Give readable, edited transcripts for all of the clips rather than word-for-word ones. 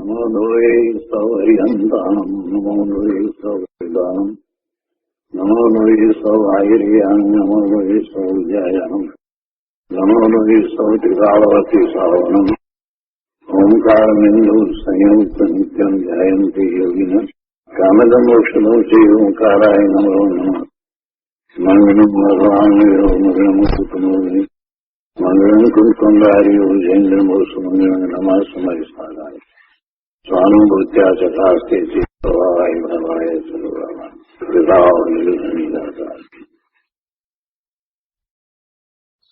નમો લોહે સૌહરિહંતાણમ નમો લોહે સૌદાનમ નમો લોહે સૌઆયર્યાણ નમો લોહે સૌજયાનમ નમો લોહે સૌત્રિકાળવતી સાવનમ ઓંકારમિંદુ સંયુક્ત નિત્યમ ધ્યાયંતિ યોગિન કામદમોક્ષદો શ્રી ઓંકારાય નમો નમઃ મંગલમ ભગવાન મંગલમ કુટુંબે મંગલમ કુંડાર્યો જૈન્દ્રમોષ મંગલમ નમઃ સમયસ્થાનાય સ્વાનુભૂત્યા ચકાસ્તે પ્રવાય ભવાય સર્વવા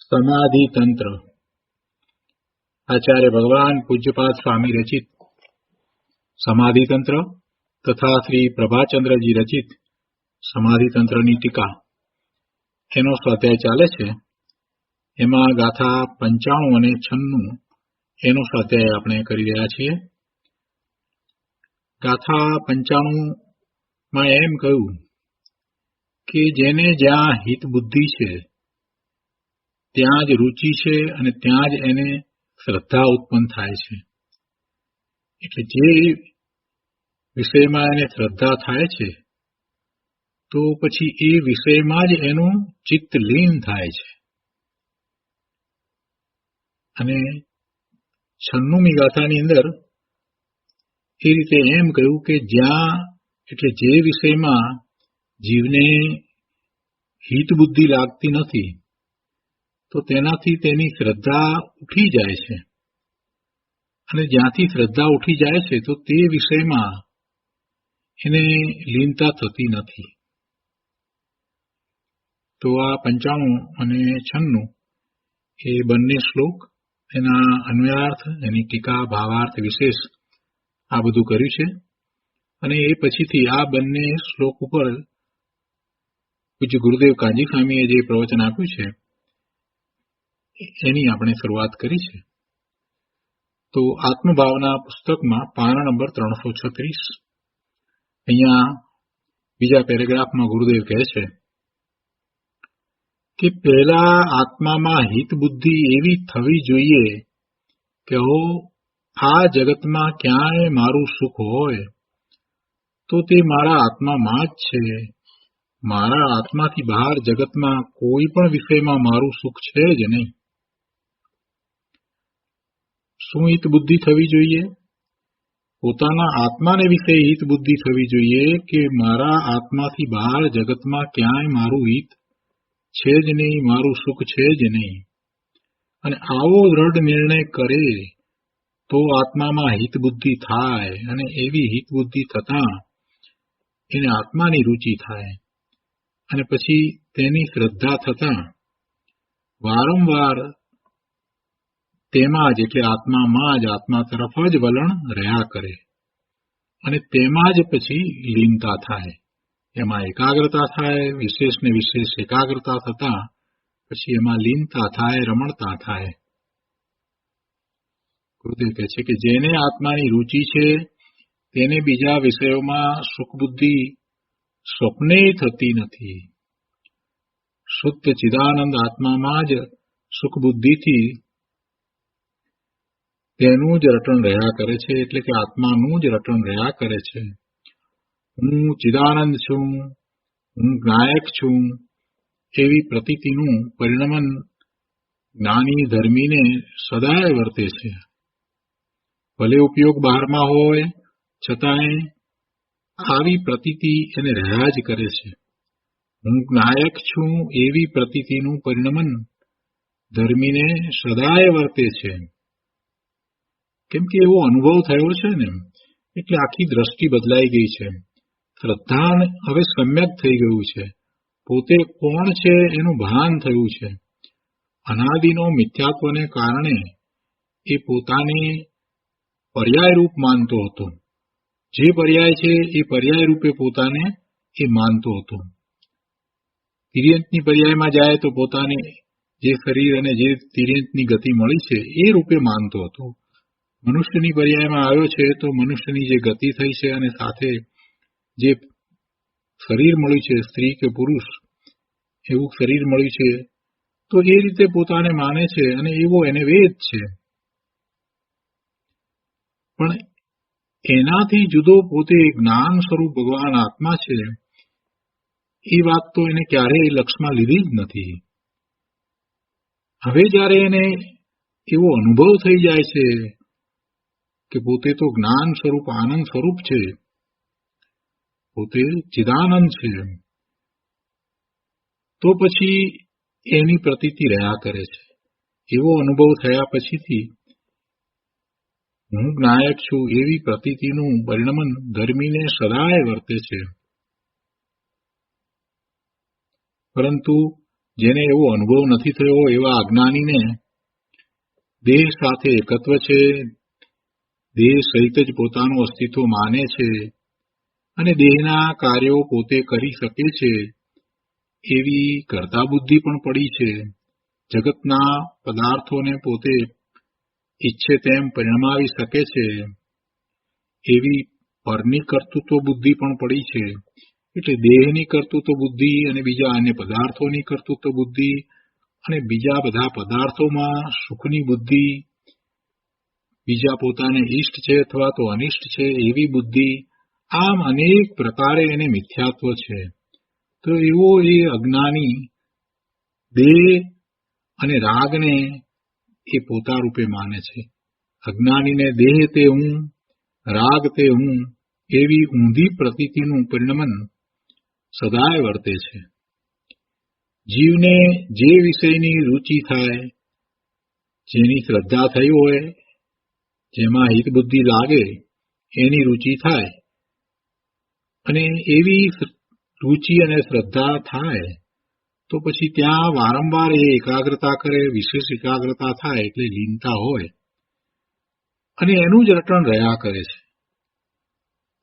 સમાધિ તંત્ર આચાર્ય ભગવાન પૂજ્યપાદ સ્વામી રચિત સમાધિ તંત્ર તથા શ્રી પ્રભાચંદ્રજી રચિત સમાધિ તંત્રની ટીકા એનો સ્વાધ્યાય ચાલે છે. એમાં ગાથા 95 અને 96 એનો સ્વાધ્યાય આપણે કરી રહ્યા છીએ. ગાથા 95 એમ કહ્યું કે જેને જ્યાં હિત બુદ્ધિ છે ત્યાં જ રુચિ છે અને ત્યાં જ એને શ્રદ્ધા ઉત્પન્ન થાય છે. એટલે જે વિષયમાં એને શ્રદ્ધા થાય છે તો પછી એ વિષયમાં જ એનું ચિત્ત લીન થાય છે. અને 96મી ગાથાની અંદર એ રીતે એમ કહ્યું કે જ્યાં એટલે જે વિષયમાં જીવને હિત બુદ્ધિ લાગતી નથી તો તેનાથી તેની શ્રદ્ધા ઉઠી જાય છે. અને જ્યાંથી શ્રદ્ધા ઉઠી જાય છે તો તે વિષયમાં એને લીનતા થતી નથી. તો આ 95 અને 96 એ બંને શ્લોક, એના અન્વયાર્થ, એની ટીકા, ભાવાર્થ, વિશેષ આ બધું કર્યું છે. અને એ પછીથી આ બંને શ્લોક ઉપર પૂજ્ય ગુરુદેવ કાંજી સ્વામીએ જે પ્રવચન આપ્યું છે એની આપણે શરૂઆત કરી છે. તો આત્મભાવના પુસ્તકમાં પાના નંબર 336 અહીંયા બીજા પેરેગ્રાફમાં ગુરુદેવ કહે છે કે પહેલા આત્મામાં હિત બુદ્ધિ એવી થવી જોઈએ કે આ જગતમાં ક્યાંય મારું સુખ હોય તો તે મારા આત્મામાં જ છે. મારા આત્માથી બહાર જગતમાં કોઈ પણ વિષયમાં મારું સુખ છે જ નહીં. શું હિત બુદ્ધિ થવી જોઈએ? પોતાના આત્માને વિશે હિત બુદ્ધિ થવી જોઈએ કે મારા આત્માથી બહાર જગતમાં ક્યાંય મારું હિત છે જ નહીં, મારું સુખ છે જ નહીં. અને આવો દ્રઢ નિર્ણય કરે તો આત્મામાં હિત બુદ્ધિ થાય. અને એવી હિત બુદ્ધિ થતાં એને આત્માની રુચિ થાય. અને પછી તેની શ્રદ્ધા થતાં વારંવાર તેમાં જ એટલે આત્મામાં જ, આત્મા તરફ જ વલણ રહ્યા કરે. અને તેમાં જ પછી લીનતા થાય, એમાં એકાગ્રતા થાય. વિશેષ ને વિશેષ એકાગ્રતા થતાં પછી એમાં લીનતા થાય, રમણતા થાય. ગુરુદેવ કહે છે કે જેને આત્માની રુચિ છે તેને બીજા વિષયોમાં સુખ બુદ્ધિ સ્વપ્ને થતી નથી. શુદ્ધ ચિદાનંદ આત્મામાં જ સુખ બુદ્ધિથી તેનું જ રટણ રહ્યા કરે છે. એટલે કે આત્માનું જ રટણ રહ્યા કરે છે. હું ચિદાનંદ છું, હું નાયક છું એવી પ્રતીતિનું પરિણમન જ્ઞાની ધર્મીને સદાય વર્તે છે. ભલે ઉપયોગ બહારમાં હોય છતાંય આવી પ્રતીતિ એને રહ્યા જ કરે છે. હું નાયક છું એવી પ્રતીતિનું પરિણમન ધર્મીને સદાય વર્તે છે. કેમ કે એવો અનુભવ થયો છે ને, એટલે આખી દ્રષ્ટિ બદલાઈ ગઈ છે. શ્રદ્ધા હવે સમ્યક થઈ ગયું છે. પોતે કોણ છે એનું ભાન થયું છે. અનાદિનો મિથ્યાત્વને કારણે એ પોતાને પર્યાય રૂપ માનતો હતો. જે પર્યાય છે એ પર્યાય રૂપે પોતાને એ માનતો હતો. તિર્યંતની પર્યાયમાં જાય તો પોતાને જે શરીર અને જે તિર્યંતની ગતિ મળી છે એ રૂપે માનતો હતો. મનુષ્યની પર્યાયમાં આવ્યો છે તો મનુષ્યની જે ગતિ થઈ છે અને સાથે જે શરીર મળ્યું છે, સ્ત્રી કે પુરુષ એવું શરીર મળ્યું છે, તો એ રીતે પોતાને માને છે અને એવો એને વેદ છે. પણ એનાથી જુદો પોતે જ્ઞાન સ્વરૂપ ભગવાન આત્મા છે એ વાત તો એને ક્યારેય લક્ષમાં લીધી જ નથી. હવે જ્યારે એને એવો અનુભવ થઈ જાય છે કે પોતે તો જ્ઞાન સ્વરૂપ આનંદ સ્વરૂપ છે, પોતે ચિદાનંદ છે, તો પછી એની પ્રતીતિ રહ્યા કરે છે. એવો અનુભવ થયા પછીથી હું જ્ઞાયક છું એવી પ્રતીતિનું પરિણમન ધર્મીને સદાય વર્તે છે. પરંતુ જેને એવો અનુભવ નથી થયો એવા અજ્ઞાનીને દેહ સાથે એકત્વ છે, દેહ સહિત જ પોતાનું અસ્તિત્વ માને છે અને દેહના કાર્યો પોતે કરી શકે છે એવી કર્તા બુદ્ધિ પણ પડી છે. જગતના પદાર્થોને પોતે ઈચ્છે તેમ પરિણમાવી શકે છે એવી પરની કર્તૃત્વ બુદ્ધિ પણ પડી છે. એટલે દેહની કર્તૃત્વ બુદ્ધિ અને બીજા અન્ય પદાર્થોની કર્તૃત્વ બુદ્ધિ અને બીજા બધા પદાર્થોમાં સુખની બુદ્ધિ, બીજા પોતાને ઈષ્ટ છે અથવા તો અનિષ્ટ છે એવી બુદ્ધિ, આમ અનેક પ્રકારે એને મિથ્યાત્વ છે. તો એવો એ અજ્ઞાની દેહ અને રાગને એ પોતા રૂપે માને છે. અજ્ઞાનીને દેહ તે હું, રાગ તે હું એવી ઊંધી પ્રતીતિનું પરિણમન સદાય વર્તે છે. જીવને જે વિષયની રુચિ થાય, જેની શ્રદ્ધા થઈ હોય, જેમાં હિત બુદ્ધિ લાગે એની રુચિ થાય અને એવી રુચિ અને શ્રદ્ધા થાય તો પછી ત્યાં વારંવાર એ એકાગ્રતા કરે, વિશેષ એકાગ્રતા થાય એટલે લીનતા હોય અને એનું જ રટણ રહ્યા કરે છે.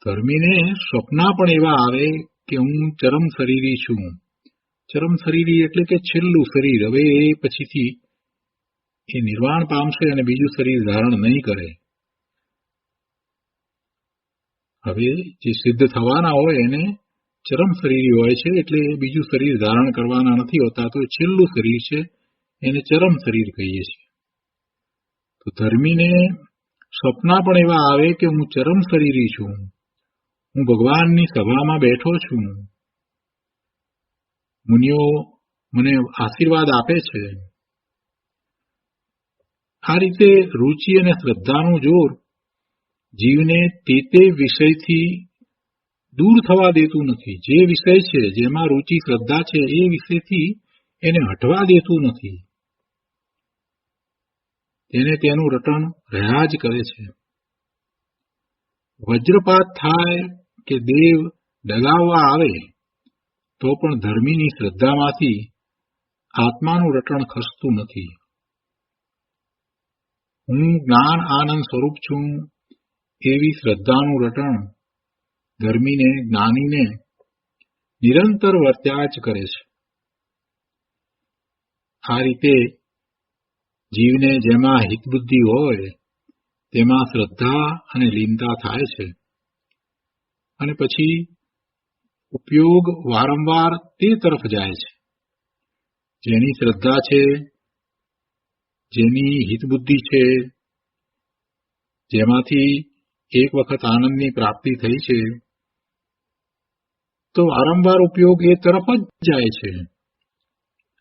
ધર્મીને સ્વપ્ના પણ એવા આવે કે હું ચરમ શરીરી છું. ચરમ શરીરી એટલે કે છેલ્લું શરીર. હવે એ પછીથી એ નિર્વાણ પામશે અને બીજું શરીર ધારણ નહીં કરે. હવે જે સિદ્ધ થવાના હોય એને ચરમ શરીરી હોય છે, એટલે બીજું શરીર ધારણ કરવાના નથી હોતા. તો છેલ્લું શરીર છે એને ચરમ શરીર કહીએ છીએ. તો ધર્મીને સ્વપ્ના પણ એવા આવે કે હું ચરમ શરીરી છું, હું ભગવાનની સભામાં બેઠો છું, મુનિઓ મને આશીર્વાદ આપે છે. આ રીતે રુચિ અને શ્રદ્ધાનું જોર જીવને તે વિષયથી દૂર થવા દેતું નથી. જે વિષય છે, જેમાં રુચિ શ્રદ્ધા છે, એ વિષયથી એને હટવા દેતું નથી. તેને તેનું રટણ રહ્યા જ કરે છે. વજ્રપાત થાય કે દેવ ડગાવવા આવે તો પણ ધર્મીની શ્રદ્ધામાંથી આત્માનું રટણ ખસતું નથી. હું જ્ઞાન આનંદ સ્વરૂપ છું એવી શ્રદ્ધાનું રટણ ધર્મીને, જ્ઞાનીને નિરંતર વર્ત્યા જ કરે છે. આ રીતે જીવને જેમાં હિતબુદ્ધિ હોય તેમાં શ્રદ્ધા અને લીનતા થાય છે અને પછી ઉપયોગ વારંવાર તે તરફ જાય છે. જેની શ્રદ્ધા છે, જેની હિતબુદ્ધિ છે, જેમાંથી એક વખત આનંદની પ્રાપ્તિ થઈ છે, તો વારંવાર ઉપયોગ એ તરફ જ જાય છે.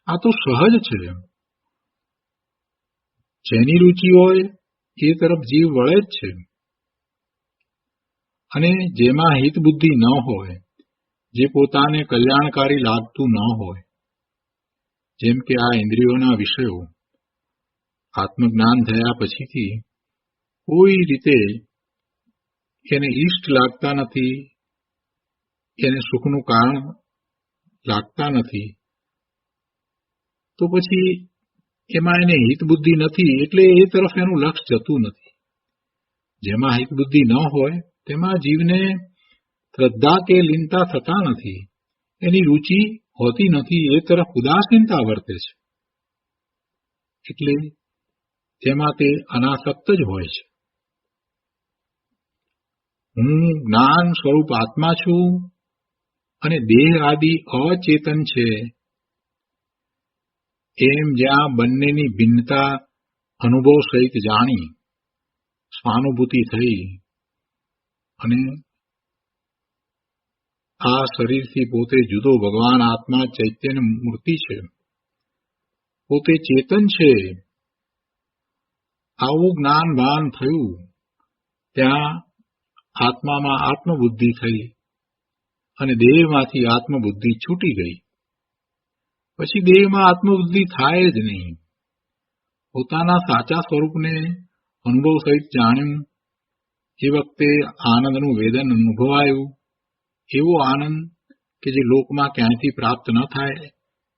આ તો સહજ છે. જેની રુચિ હોય એ તરફ જીવ વળે જ છે. અને જેમાં હિત બુદ્ધિ ન હોય, જે પોતાને કલ્યાણકારી લાગતું ન હોય, જેમ કે આ ઇન્દ્રિયોના વિષયો આત્મજ્ઞાન થયા પછીથી કોઈ રીતે એને ઈષ્ટ લાગતા નથી, એને સુખનું કારણ લાગતા નથી, તો પછી એમાં એને હિતબુદ્ધિ નથી એટલે એ તરફ એનું લક્ષ જતું નથી. જેમાં હિતબુદ્ધિ ન હોય તેમાં જીવને શ્રદ્ધા કે લીનતા થતા નથી, એની રુચિ હોતી નથી, એ તરફ ઉદાસીનતા વર્તે છે. એટલે તેમાં તે અનાસક્ત જ હોય છે. હું જ્ઞાન સ્વરૂપ આત્મા છું અને દેહ આદિ અચેતન છે એમ જ્યાં બંનેની ભિન્નતા અનુભવ સહિત જાણી સ્વાનુભૂતિ થઈ અને આ શરીરથી પોતે જુદો ભગવાન આત્મા ચૈતન્ય મૂર્તિ છે, પોતે ચેતન છે. આવું જ્ઞાન ભાન થયું ત્યાં આત્મામાં આત્મબુદ્ધિ થઈ અને દેહમાંથી આત્મબુદ્ધિ છૂટી ગઈ. પછી દેહમાં આત્મબુદ્ધિ થાય જ નહીં. પોતાના સાચા સ્વરૂપને અનુભવ સહિત જાણ્યું. એ વખતે આનંદનું વેદન અનુભવાયું. એવો આનંદ કે જે લોકમાં ક્યાંયથી પ્રાપ્ત ન થાય,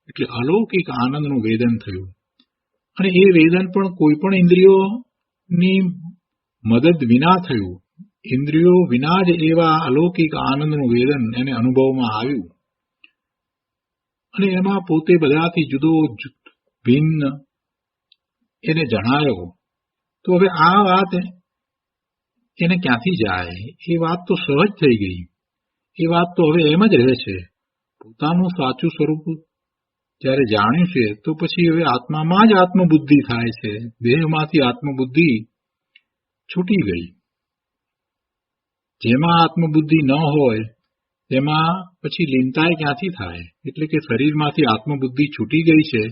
એટલે અલૌકિક આનંદનું વેદન થયું. અને એ વેદન પણ કોઈ પણ ઇન્દ્રિયોની મદદ વિના થયું. ઇન્દ્રિયો વિના જ એવા અલૌકિક આનંદનું વેદન એને અનુભવમાં આવ્યું. અને એમાં પોતે બધાથી જુદો ભિન્ન એને જણાયો. તો હવે આ વાત એને ક્યાંથી જાય? એ વાત તો સહજ થઈ ગઈ. એ વાત તો હવે એમ જ રહે છે. પોતાનું સાચું સ્વરૂપ જ્યારે જાણ્યું છે તો પછી હવે આત્મામાં જ આત્મબુદ્ધિ થાય છે. દેહમાંથી આત્મબુદ્ધિ છૂટી ગઈ. જેમાં આત્મબુદ્ધિ ન હોય તેમાં પછી લીનતાય ક્યાંથી થાય? એટલે કે શરીરમાંથી આત્મબુદ્ધિ છૂટી ગઈ છે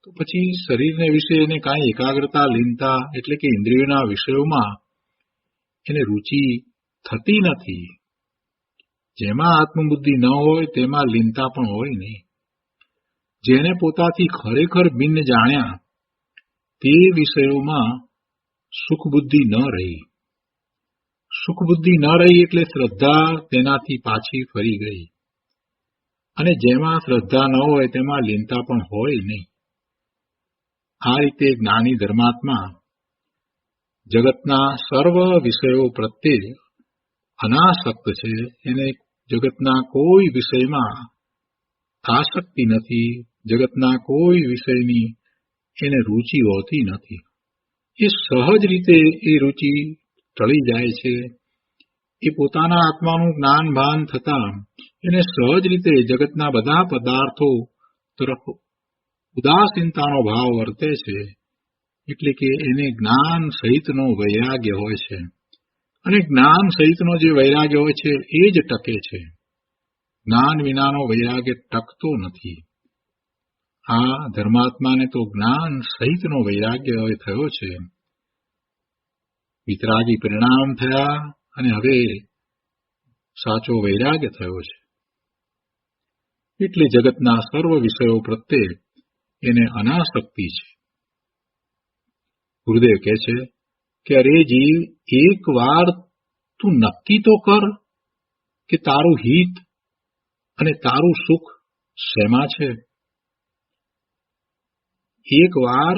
તો પછી શરીરને વિશે એને કાંઈ એકાગ્રતા, લીનતા એટલે કે ઇન્દ્રિયોના વિષયોમાં એને રુચિ થતી નથી. જેમાં આત્મબુદ્ધિ ન હોય તેમાં લીનતા પણ હોય નહીં. જેને પોતાથી ખરેખર ભિન્ન જાણ્યા તે વિષયોમાં સુખબુદ્ધિ ન રહી. સુખબુદ્ધિ ન રહી એટલે શ્રદ્ધા તેનાથી પાછી ફરી ગઈ. અને જેમાં શ્રદ્ધા ન હોય તેમાં લીનતા પણ હોય નહીં. આ રીતે જ્ઞાની ધર્માત્મા જગતના સર્વ વિષયો પ્રત્યે અનાસક્ત છે. એને જગતના કોઈ વિષયમાં આસક્તિ નથી. જગતના કોઈ વિષયની એને રુચિ હોતી નથી. એ સહજ રીતે એ રુચિ ટળી જાય છે. એ પોતાના આત્માનું જ્ઞાન ભાન થતાં એને સહજ રીતે જગતના બધા પદાર્થો તરફ ઉદાસીનતાનો ભાવ વર્તે છે. એટલે કે એને જ્ઞાન સહિતનો વૈરાગ્ય હોય છે. અને જ્ઞાન સહિતનો જે વૈરાગ્ય હોય છે એ જ ટકે છે. જ્ઞાન વિનાનો વૈરાગ્ય ટકતો નથી. આ ધર્માત્માને તો જ્ઞાન સહિતનો વૈરાગ્ય હવે થયો છે. વિતરાગી પરિણામ થયા અને હવે સાચો વૈરાગ્ય થયો છે. એટલે જગતના સર્વ વિષયો પ્રત્યે એને અનાસક્તિ છે. ગુરુદેવ કહે છે કે અરે જીવ, એક વાર તું નક્કી તો કર કે તારું હિત અને તારું સુખ શેમાં છે. એક વાર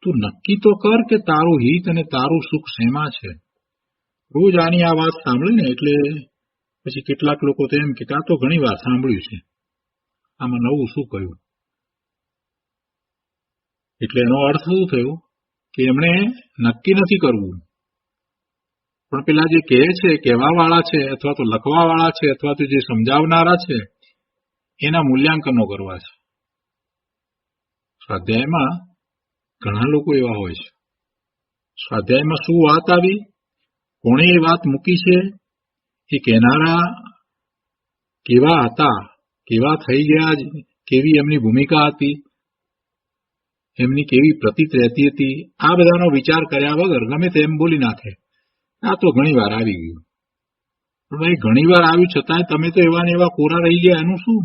તું નક્કી તો કર કે તારું હિત અને તારું સુખ શેમાં છે. રોજ આની આ વાત સાંભળે ને એટલે પછી કેટલાક લોકો તો એમ કે આ તો ઘણી વાર સાંભળ્યું છે, આમાં નવું શું કહ્યું. એટલે એનો અર્થ શું થયો કે એમણે નક્કી નથી કરવું, પણ પેલા જે કહે છે, કહેવા વાળા છે અથવા તો લખવા વાળા છે અથવા તો જે સમજાવનારા છે એના મૂલ્યાંકનો કરવા છે. સ્વાધ્યાયમાં ઘણા લોકો એવા હોય છે. સ્વાધ્યાયમાં શું વાત આવી, કોણે એ વાત મૂકી છે, એ કહેનારા કેવા હતા, કેવા થઈ ગયા, કેવી એમની ભૂમિકા હતી, એમની કેવી પ્રતીત રહેતી હતી, આ બધાનો વિચાર કર્યા વગર ગમે તેમ બોલી નાખે. આ તો ઘણી વાર આવી ગયું. પણ ભાઈ ઘણી વાર આવ્યું છતાંય તમે તો એવા ને એવા કોરા રહી ગયા, એનું શું?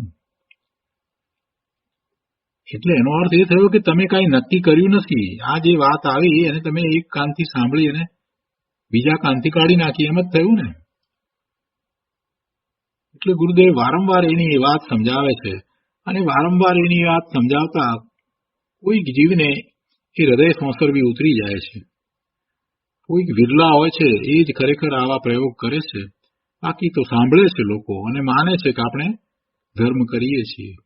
એટલે એનો અર્થ એ થયો કે તમે કાંઈ નક્કી કર્યું નથી. આ જે વાત આવી એને તમે એક કાનથી સાંભળી અને બીજા કાનથી કાઢી નાખી, એમ જ થયું ને. એટલે ગુરુદેવ વારંવાર એની એ વાત સમજાવે છે અને વારંવાર એની વાત સમજાવતા કોઈક જીવને એ હૃદય સંસર્ગી ઉતરી જાય છે. કોઈક વિરલા હોય છે એ જ ખરેખર આવા પ્રયોગ કરે છે. બાકી તો સાંભળે છે લોકો અને માને છે કે આપણે ધર્મ કરીએ છીએ.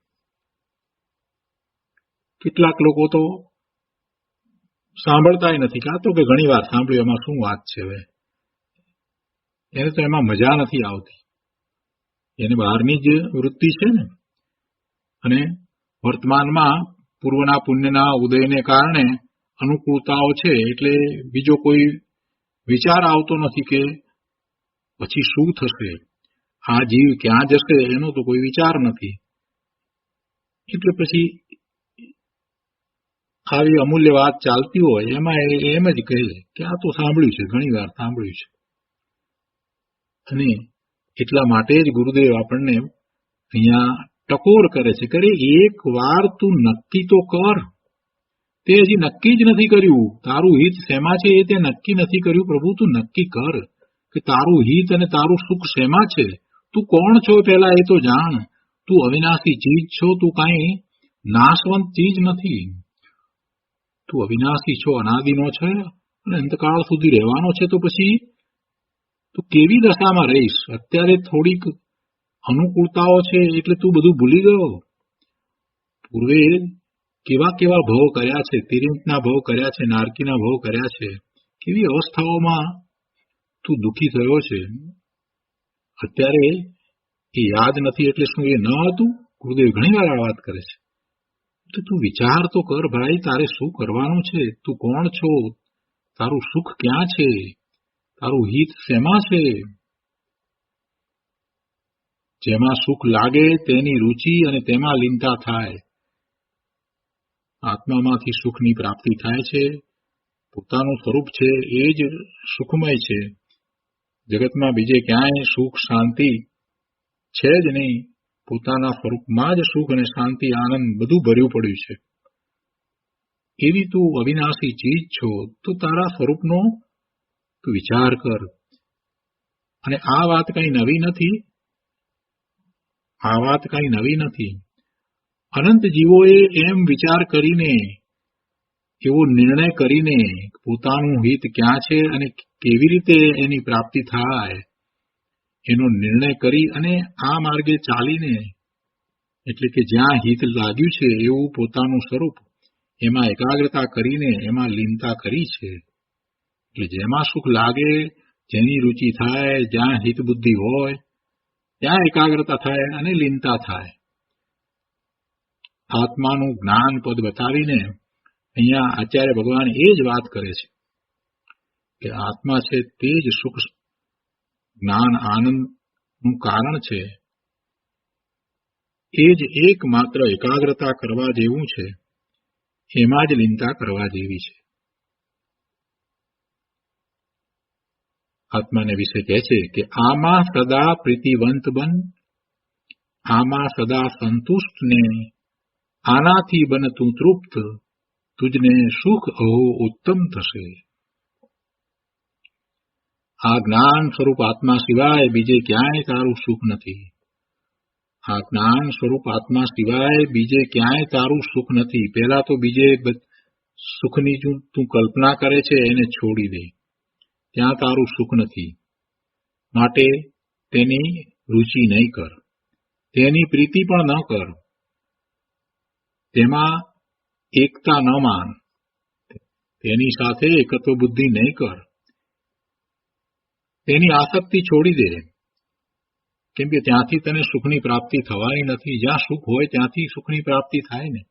કેટલાક લોકો તો સાંભળતાય નથી, કાં તો કે ઘણી વાર સાંભળ્યું, એમાં શું વાત છે. હવે એને તો એમાં મજા નથી આવતી. એને બહારની જ વૃત્તિ છે ને, અને વર્તમાનમાં પૂર્વના પુણ્યના ઉદયને કારણે અનુકૂળતાઓ છે, એટલે બીજો કોઈ વિચાર આવતો નથી કે પછી શું થશે, આ જીવ ક્યાં જશે એનો તો કોઈ વિચાર નથી. એટલે પછી આવી અમૂલ્ય વાત ચાલતી હોય એમાં એમ જ કહે કે આ તો સાંભળ્યું છે, ઘણી વાર સાંભળ્યું છે. અને એટલા માટે જ ગુરુદેવ આપણને અહીંયા ટકોર કરે છે કે એક વાર તું નક્કી તો કર. તે હજી નક્કી જ નથી કર્યું. તારું હિત શેમાં છે એ તે નક્કી નથી કર્યું. પ્રભુ તું નક્કી કર કે તારું હિત અને તારું સુખ શેમાં છે. તું કોણ છો પહેલા એ તો જાણ. તું અવિનાશી ચીજ છો, તું કાંઈ નાશવંત ચીજ નથી. તું અવિનાશી છો, અનાદિનો છે અને અંતકાળ સુધી રહેવાનો છે. તો પછી તું કેવી દશામાં રહીશ? અત્યારે થોડીક અનુકૂળતાઓ છે એટલે તું બધું ભૂલી ગયો. પૂર્વે કેવા કેવા ભવ કર્યા છે, તિર્યંકના ભવ કર્યા છે, નારકીના ભવ કર્યા છે. કેવી અવસ્થાઓમાં તું દુઃખી થયો છે. અત્યારે એ યાદ નથી એટલે શું એ ન હતું? ગુરુદેવ ઘણી વાર આ વાત કરે છે. તો તું વિચાર તો કર ભાઈ, તારે શું કરવાનું છે? તું કોણ છો? તારું સુખ ક્યાં છે? તારું હિત શેમાં છે? જેમાં સુખ લાગે તેની રુચિ અને તેમાં લીનતા થાય. આત્મામાંથી સુખની પ્રાપ્તિ થાય છે. પોતાનું સ્વરૂપ છે એ જ સુખમય છે. જગતમાં બીજે ક્યાંય સુખ શાંતિ છે જ નહીં. પોતાના સ્વરૂપમાં જ સુખ અને શાંતિ આનંદ બધું ભર્યું પડ્યું છે. એવી તું અવિનાશી ચીજ છો. તો તારા સ્વરૂપનો તું વિચાર કર. અને આ વાત કઈ નવી નથી. આ વાત કઈ નવી નથી. અનંત જીવોએ એમ વિચાર કરીને, એવો નિર્ણય કરીને પોતાનું હિત ક્યાં છે અને કેવી રીતે એની પ્રાપ્તિ થાય એનો નિર્ણય કરી અને આ માર્ગે ચાલીને, એટલે કે જ્યાં હિત લાગ્યું છે એવું પોતાનું સ્વરૂપ એમાં એકાગ્રતા કરીને એમાં લીનતા કરી છે. એટલે જેમાં સુખ લાગે, જેની રુચિ થાય, જ્યાં હિત બુદ્ધિ હોય ત્યાં એકાગ્રતા થાય અને લીનતા થાય. આત્માનું જ્ઞાન પદ બતાવીને અહીંયા આચાર્ય ભગવાન એ જ વાત કરે છે કે આત્મા છે તે જ સુખ જ્ઞાન આનંદનું કારણ છે. એ જ એકમાત્ર એકાગ્રતા કરવા જેવું છે. એમાં જ લીનતા કરવા જેવી છે. આત્માને વિશે કહે છે કે આમાં સદા પ્રીતિવંત બન, આમાં સદા સંતુષ્ટ ને, આનાથી બન તું તૃપ્ત, તુજને સુખ અહો ઉત્તમ થશે. આ જ્ઞાન સ્વરૂપ આત્મા સિવાય બીજે ક્યાંય તારું સુખ નથી. આ જ્ઞાન સ્વરૂપ આત્મા સિવાય બીજે ક્યાંય તારું સુખ નથી. પહેલા તો બીજે સુખની તું કલ્પના કરે છે એને છોડી દે. ત્યાં તારું સુખ નથી. માટે તેની રુચિ નહીં કર, તેની પ્રીતિ પણ ન કર, તેમાં એકતા ન માન, તેની સાથે એકત્વ બુદ્ધિ નહીં કર, તેની આસક્તિ છોડી દે. કેમ કે ત્યાંથી તને સુખની પ્રાપ્તિ થવાની નથી. જ્યાં સુખ હોય ત્યાંથી સુખની પ્રાપ્તિ થાય ને.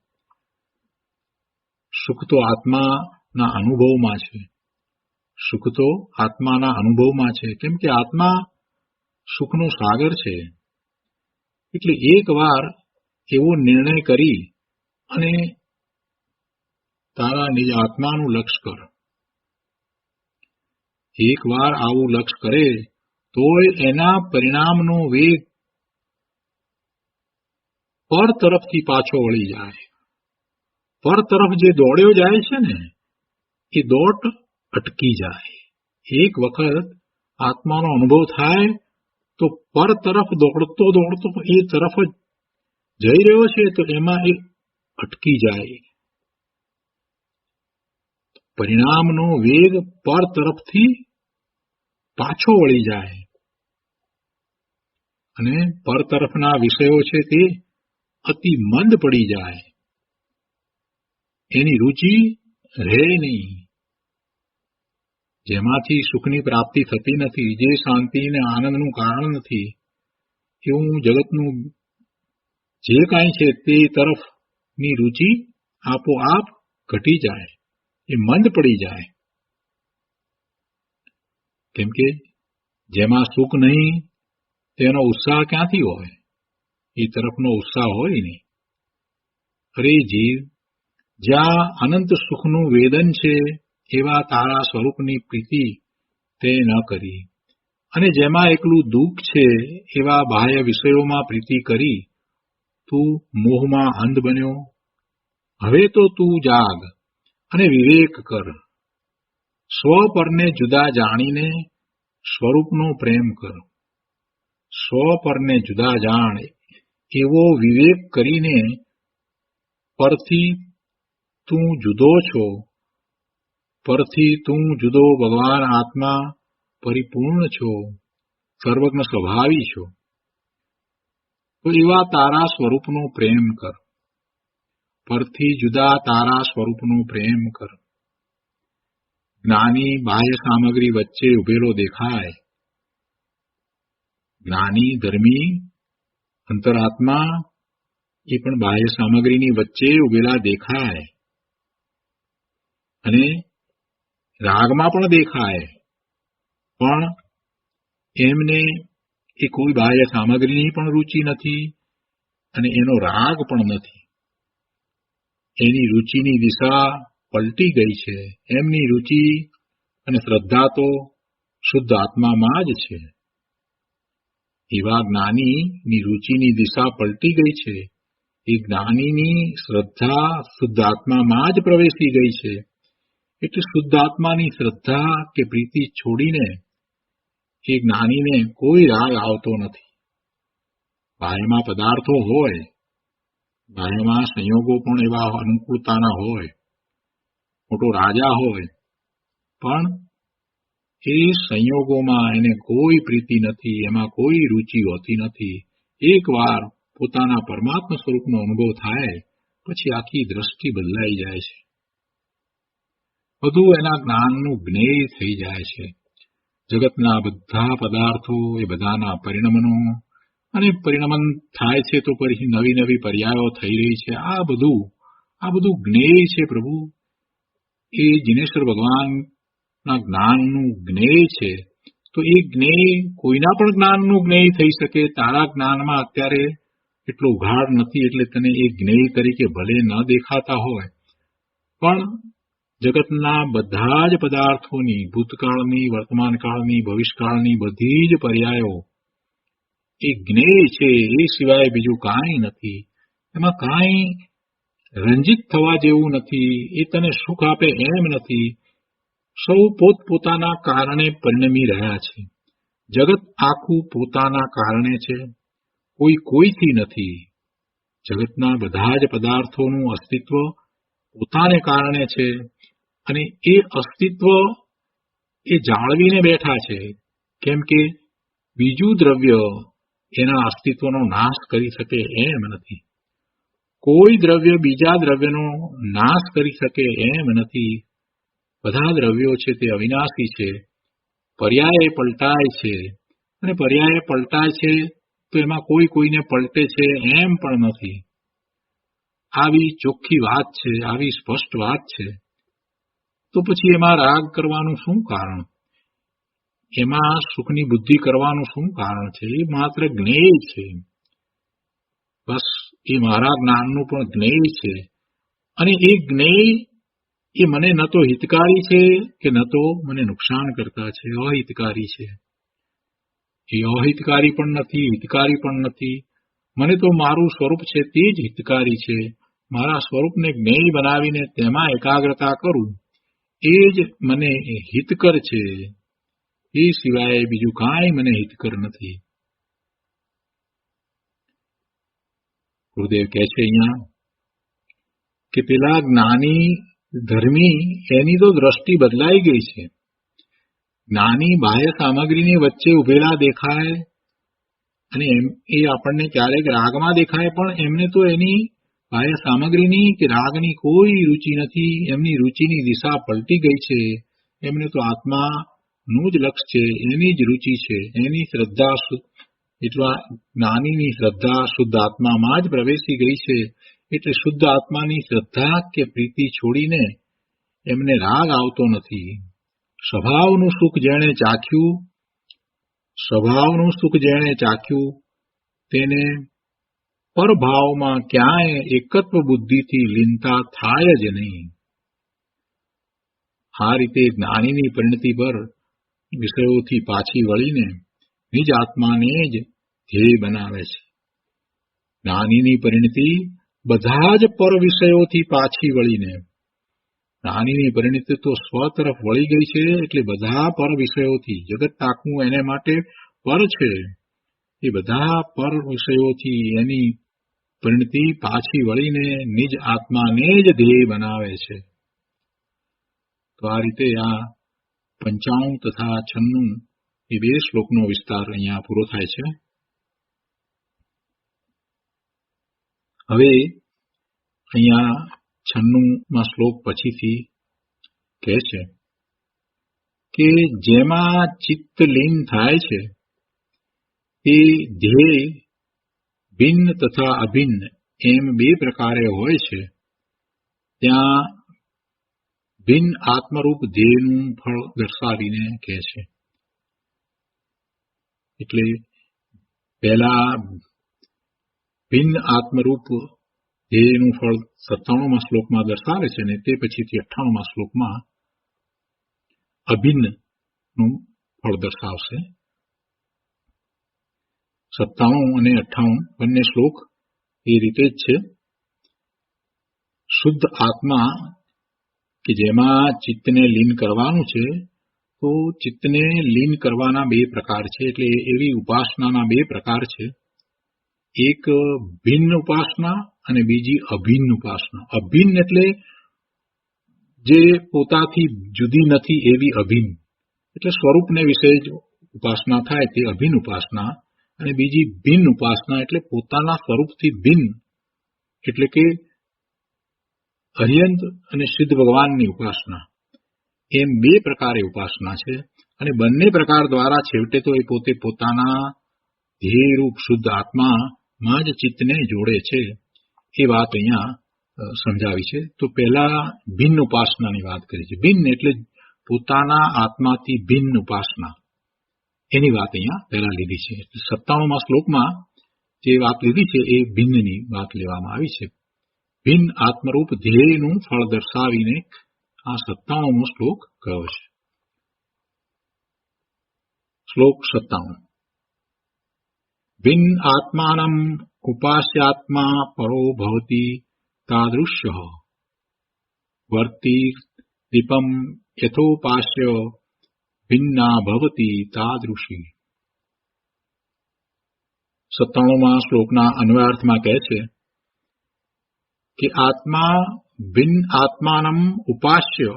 સુખ તો આત્માના અનુભવમાં છે. સુખ તો આત્માના અનુભવમાં છે. કેમ કે આત્મા સુખનો સાગર છે. એટલે એક વાર એવો નિર્ણય કરી અને તારા નિજ આત્માનું લક્ષ્ય કર. એક વાર આવું લક્ષ્ય કરે તોય એના પરિણામનો વેગ પર તરફથી પાછો વળી જાય. પર તરફ જે દોડ્યો જાય છે ને એ દોટ અટકી જાય. એક વખત આત્માનો અનુભવ થાય તો પર તરફ દોડતો દોડતો એ તરફ જ જઈ રહ્યો છે તો એમાં એ અટકી જાય. પરિણામનો વેગ પર તરફથી પાછો વળી જાય અને પર તરફના વિષયો છે તે અતિ મંદ પડી જાય. એની રુચિ રહે નહીં. જેમાંથી સુખની પ્રાપ્તિ થતી નથી, જે શાંતિ અને આનંદનું કારણ નથી, એવું જગતનું જે કાંઈ છે તે તરફની રુચિ આપોઆપ ઘટી જાય, એ મંદ પડી જાય. કેમ કે જેમાં સુખ નહીં તેનો ઉત્સાહ ક્યાંથી હોય? એ તરફનો ઉત્સાહ હોય નહીં. અરે જીવ, જ્યાં અનંત સુખનું વેદન છે એવા તારા સ્વરૂપની પ્રીતિ તે ન કરી, અને જેમાં એકલું દુઃખ છે એવા બાહ્ય વિષયોમાં પ્રીતિ કરી તું મોહમાં અંધ બન્યો. હવે તો તું જાગ અને વિવેક કર. સ્વ પરને જુદા જાણીને સ્વરૂપનો પ્રેમ કર. સ્વ પરને જુદા જાણ એવો વિવેક કરીને પરથી તું જુદો છો, પરથી તું જુદો ભગવાન આત્મા પરિપૂર્ણ છો, સર્વજ્ઞ સ્વભાવી છો. તો એવા તારા સ્વરૂપનો પ્રેમ કર. પરથી જુદા તારા સ્વરૂપનો પ્રેમ કર. જ્ઞાની બાહ્ય સામગ્રી વચ્ચે ઉભેલો દેખાય, જ્ઞાની ધર્મી અંતરાત્મા એ પણ બાહ્ય સામગ્રીની વચ્ચે ઉભેલા દેખાય, અને રાગમાં પણ દેખાય, પણ એમને એ કોઈ બાહ્ય સામગ્રીની પણ રુચિ નથી અને એનો રાગ પણ નથી. એની રુચિની દિશા પલટી ગઈ છે. એમની રુચિ અને શ્રદ્ધા તો શુદ્ધ આત્મામાં જ છે. એવા જ્ઞાનીની રુચિની દિશા પલટી ગઈ છે. એ જ્ઞાનીની શ્રદ્ધા શુદ્ધ આત્મામાં જ પ્રવેશી ગઈ છે. એટલે શુદ્ધ આત્માની શ્રદ્ધા કે પ્રીતિ છોડીને એ જ્ઞાનીને કોઈ રાગ આવતો નથી. બાહ્યમાં પદાર્થો હોય, બાહ્યમાં સંયોગો પણ એવા અનુકૂળતાના હોય, મોટો રાજા હોય, પણ એ સંયોગોમાં એને કોઈ પ્રીતિ નથી, એમાં કોઈ રુચિ હોતી નથી. એકવાર પોતાના પરમાત્મા સ્વરૂપનો અનુભવ થાય પછી આખી દ્રષ્ટિ બદલાઈ જાય છે. બધું એના જ્ઞાનનું જ્ઞેય થઈ જાય છે. જગતના બધા પદાર્થો એ બધાના પરિણમનો, અને પરિણમન થાય છે તો પછી નવી નવી પર્યાયો થઈ રહી છે. આ બધું જ્ઞેય છે પ્રભુ. એ જિનેશ્વર ભગવાનના જ્ઞાનનું જ્ઞેય છે. તો એ જ્ઞેય કોઈના પણ જ્ઞાનનું જ્ઞેય થઈ શકે. તારા જ્ઞાનમાં અત્યારે એટલો ઉઘાડ નથી એટલે તને એ જ્ઞેય તરીકે ભલે ન દેખાતા હોય, પણ જગતના બધા જ પદાર્થોની, ભૂતકાળની, વર્તમાનકાળની, ભવિષ્યકાળની બધી જ પર્યાયો એ જ્ઞેય છે. એ સિવાય બીજું કાંઈ નથી. એમાં કાંઈ રંજિત થવા જેવું નથી. એ તને સુખ આપે એમ નથી. સૌ પોતપોતાના કારણે પરિણમી રહ્યા છે. જગત આખું પોતાના કારણે છે, કોઈ કોઈથી નથી. જગતના બધા જ પદાર્થોનું અસ્તિત્વ પોતાને કારણે છે, અને એ અસ્તિત્વ એ જાળવીને બેઠા છે. કેમ કે બીજું દ્રવ્ય એના અસ્તિત્વનો નાશ કરી શકે એમ નથી. કોઈ દ્રવ્ય બીજા દ્રવ્યનો નાશ કરી શકે એમ નથી. બધા દ્રવ્યો છે તે અવિનાશી છે, પર્યાય પલટાય છે, અને પર્યાય પલટાય છે તો એમાં કોઈ કોઈને પલટે છે એમ પણ નથી. આવી ચોખ્ખી વાત છે, આવી સ્પષ્ટ વાત છે. તો પછી એમાં રાગ કરવાનું શું કારણ? એમાં સુખની બુદ્ધિ કરવાનું શું કારણ છે? એ માત્ર જ્ઞેય છે. બસ એ મારા જ્ઞાનનું પણ જ્ઞેય છે. અને એ જ્ઞેય એ મને ન તો હિતકારી છે કે ન તો મને નુકસાન કરતા છે. અહિતકારી છે. એ અહિતકારી પણ નથી, હિતકારી પણ નથી. મને તો મારું સ્વરૂપ છે તે જ હિતકારી છે. મારા સ્વરૂપને જ્ઞેય બનાવીને તેમાં એકાગ્રતા કરું એ જ મને હિતકર છે. એ સિવાય બીજું કાંઈ મને હિતકર નથી. ગુરુદેવ કહે છે અહીંયા કે પેલા જ્ઞાની ધર્મી એની તો દ્રષ્ટિ બદલાઈ ગઈ છે. જ્ઞાની બાહ્ય સામગ્રીની વચ્ચે ઉભેલા દેખાય, અને એ આપણને ક્યારેક રાગમાં દેખાય, પણ એમને તો એની બાહ્ય સામગ્રીની કે રાગની કોઈ રુચિ નથી. એમની રુચિની દિશા પલટી ગઈ છે. એમને તો આત્માનું જ લક્ષ્ય છે, એની જ રુચિ છે. એની શ્રદ્ધા, એટલા જ્ઞાનીની શ્રદ્ધા શુદ્ધ આત્મામાં જ પ્રવેશી ગઈ છે. એટલે શુદ્ધ આત્માની શ્રદ્ધા કે પ્રીતિ છોડીને એમને રાગ આવતો નથી. સ્વભાવનું સુખ જેણે ચાખ્યું સ્વભાવનું સુખ જેણે ચાખ્યું તેને પરભાવમાં ક્યાંય એકત્વ બુદ્ધિથી લીનતા થાય જ નહીં. આ રીતે જ્ઞાનીની પરિણતિ પર વિષયોથી પાછી વળીને નિજ આત્માને જ ધ્યેય બનાવે છે. જ્ઞાનીની પરિણતિ બધા જ પર વિષયોથી પાછી વળીને, જ્ઞાનીની પરિણતિ તો સ્વ તરફ વળી ગઈ છે, એટલે બધા પર વિષયોથી, જગત આખું એને માટે પર છે, એ બધા પર વિષયોથી એની પરિણતિ પાછી વળીને નિજ આત્માને જ ધ્યેય બનાવે છે. તો આ રીતે આ 95 તથા 96 એ બે શ્લોકનો વિસ્તાર અહીંયા પૂરો થાય છે. હવે અહીંયા 96માં શ્લોક પછીથી કહે છે કે જેમાં ચિત્ત લીન થાય છે તે ધ્યેય ભિન્ન તથા અભિન્ન એમ બે પ્રકારે હોય છે. ત્યાં ભિન્ન આત્મરૂપ ધ્યેયનું ફળ દર્શાવીને કહે છે. એટલે પહેલા ભિન્ન આત્મરૂપ ધ્યેયનું ફળ 97માં શ્લોકમાં દર્શાવે છે, અને તે પછીથી 98માં શ્લોકમાં અભિન્નનું ફળ દર્શાવશે. 97 અને 98 બંને શ્લોક એ રીતે જ છે. શુદ્ધ આત્મા કે જેમાં ચિત્તને લીન કરવાનું છે, તો ચિત્તને લીન કરવાના બે પ્રકાર છે. એટલે એવી ઉપાસનાના બે પ્રકાર છે. એક ભિન્ન ઉપાસના અને બીજી અભિન્ન ઉપાસના. અભિન્ન એટલે જે પોતાથી જુદી નથી એવી અભિન્ન, એટલે સ્વરૂપને વિશે જ ઉપાસના થાય તે અભિન્ન ઉપાસના. અને બીજી ભિન્ન ઉપાસના એટલે પોતાના સ્વરૂપથી ભિન્ન, એટલે કે અર્યંત અને સિદ્ધ ભગવાનની ઉપાસના. એમ બે પ્રકારે ઉપાસના છે, અને બંને પ્રકાર દ્વારા છેવટે તો એ પોતે પોતાના ધ્યેયરૂપ શુદ્ધ આત્મામાં જ ચિત્તને જોડે છે. એ વાત અહીંયા સમજાવી છે. તો પહેલા ભિન્ન ઉપાસનાની વાત કરી છે. ભિન્ન એટલે પોતાના આત્માથી ભિન્ન ઉપાસના, એની વાત અહીંયા પહેલા લીધી છે. 97માં શ્લોકમાં જે વાત લીધી છે એ ભિન્નની વાત લેવામાં આવી છે. ભિન્ન આત્મરૂપ ધ્યેયનું ફળ દર્શાવીને આ 97મો શ્લોક કયો છે. શ્લોક 97. ભિન્ન આત્માનમ ઉપાસ્યાત્મા પરો ભવતી તાદૃશ્ય વર્તી દીપમ યથોપાસ્ય ભિન્ના ભવતી તાદૃશી. 97માં શ્લોકના અન્વયાર્થમાં કહે છે કે આત્મા ભિન્ન આત્માનમ ઉપાસ્ય,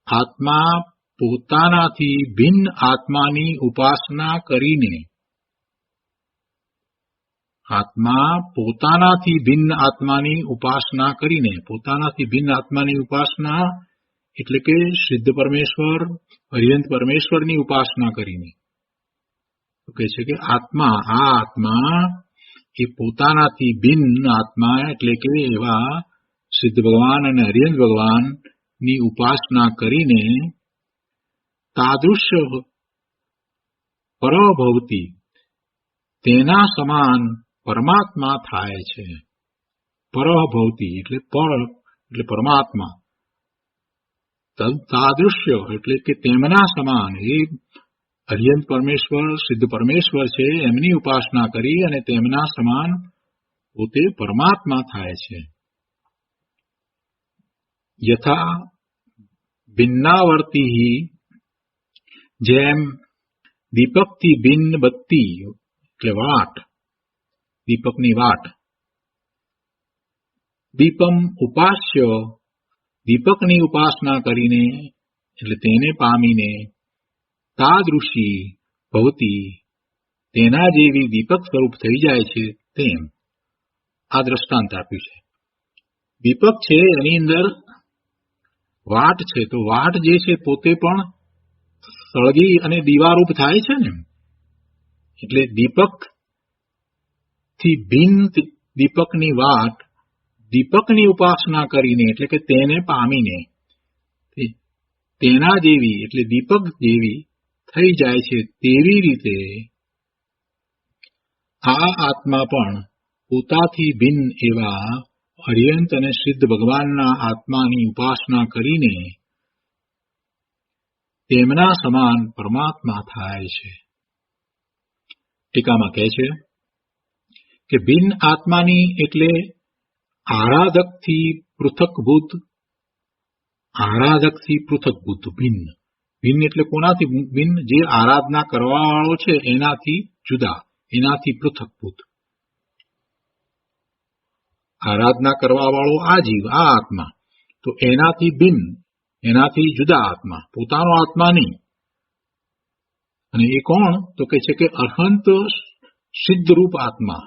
આત્મા પોતાનાથી ભિન્ન આત્માની ઉપાસના કરીને, આત્મા પોતાનાથી ભિન્ન આત્માની ઉપાસના કરીને, પોતાનાથી ભિન્ન આત્માની ઉપાસના એટલે કે સિદ્ધ પરમેશ્વર, અર્યંત પરમેશ્વરની ઉપાસના કરીને. તો કહે છે કે આત્મા, આ આત્મા એ પોતાનાથી ભિન્ન આત્મા એટલે કે એવા સિદ્ધ ભગવાન અને અર્યંત ભગવાનની ઉપાસના કરીને તાદૃશ્ય પરભવતી, તેના સમાન પરમાત્મા થાય છે. પરભવતી એટલે પર એટલે પરમાત્મા, તાદૃશ્ય એટલે કે તેમના સમાન, એ અર્યંત પરમેશ્વર, સિદ્ધ પરમેશ્વર છે, એમની ઉપાસના કરી અને તેમના સમાન પોતે પરમાત્મા થાય છે. યથા ભિન્નાવર્તી, જેમ દીપકથી ભિન્ન બત્તી એટલે વાટ, દીપકની વાટ. દીપમ ઉપાસ્ય, દીપકની ઉપાસના કરીને એટલે તેને પામીને તાદૃશી ભવતી, તેના જેવી દીપક સ્વરૂપ થઈ જાય છે. તેમ આ દ્રષ્ટાંત આપ્યું છે. દીપક છે એની અંદર વાટ છે, તો વાટ જે છે પોતે પણ સળગી અને દીવારૂપ થાય છે ને. એટલે દીપક થી ભિન્ન દીપકની વાટ દીપકની ઉપાસના કરીને એટલે કે તેને પામીને તેના જેવી એટલે દીપક જેવી થઈ જાય છે તેવી રીતે આ આત્મા પણ પોતાથી ભિન્ન એવા અર્યંત અને સિદ્ધ ભગવાનના આત્માની ઉપાસના કરીને તેમના સમાન પરમાત્મા થાય છે. ટીકામાં કહે છે કે ભિન્ન આત્માની એટલે આરાધકથી પૃથકભૂત ભિન્ન. ભિન્ન એટલે કોનાથી ભિન્ન? જે આરાધના કરવાવાળો છે એનાથી જુદા, એનાથી પૃથકભૂત. આરાધના કરવાવાળો આ જીવ, આ આત્મા, તો એનાથી ભિન્ન, એનાથી જુદા આત્મા, પોતાનો આત્મા નહીં. અને એ કોણ? તો કહે છે કે અર્હંત સિદ્ધરૂપ આત્મા.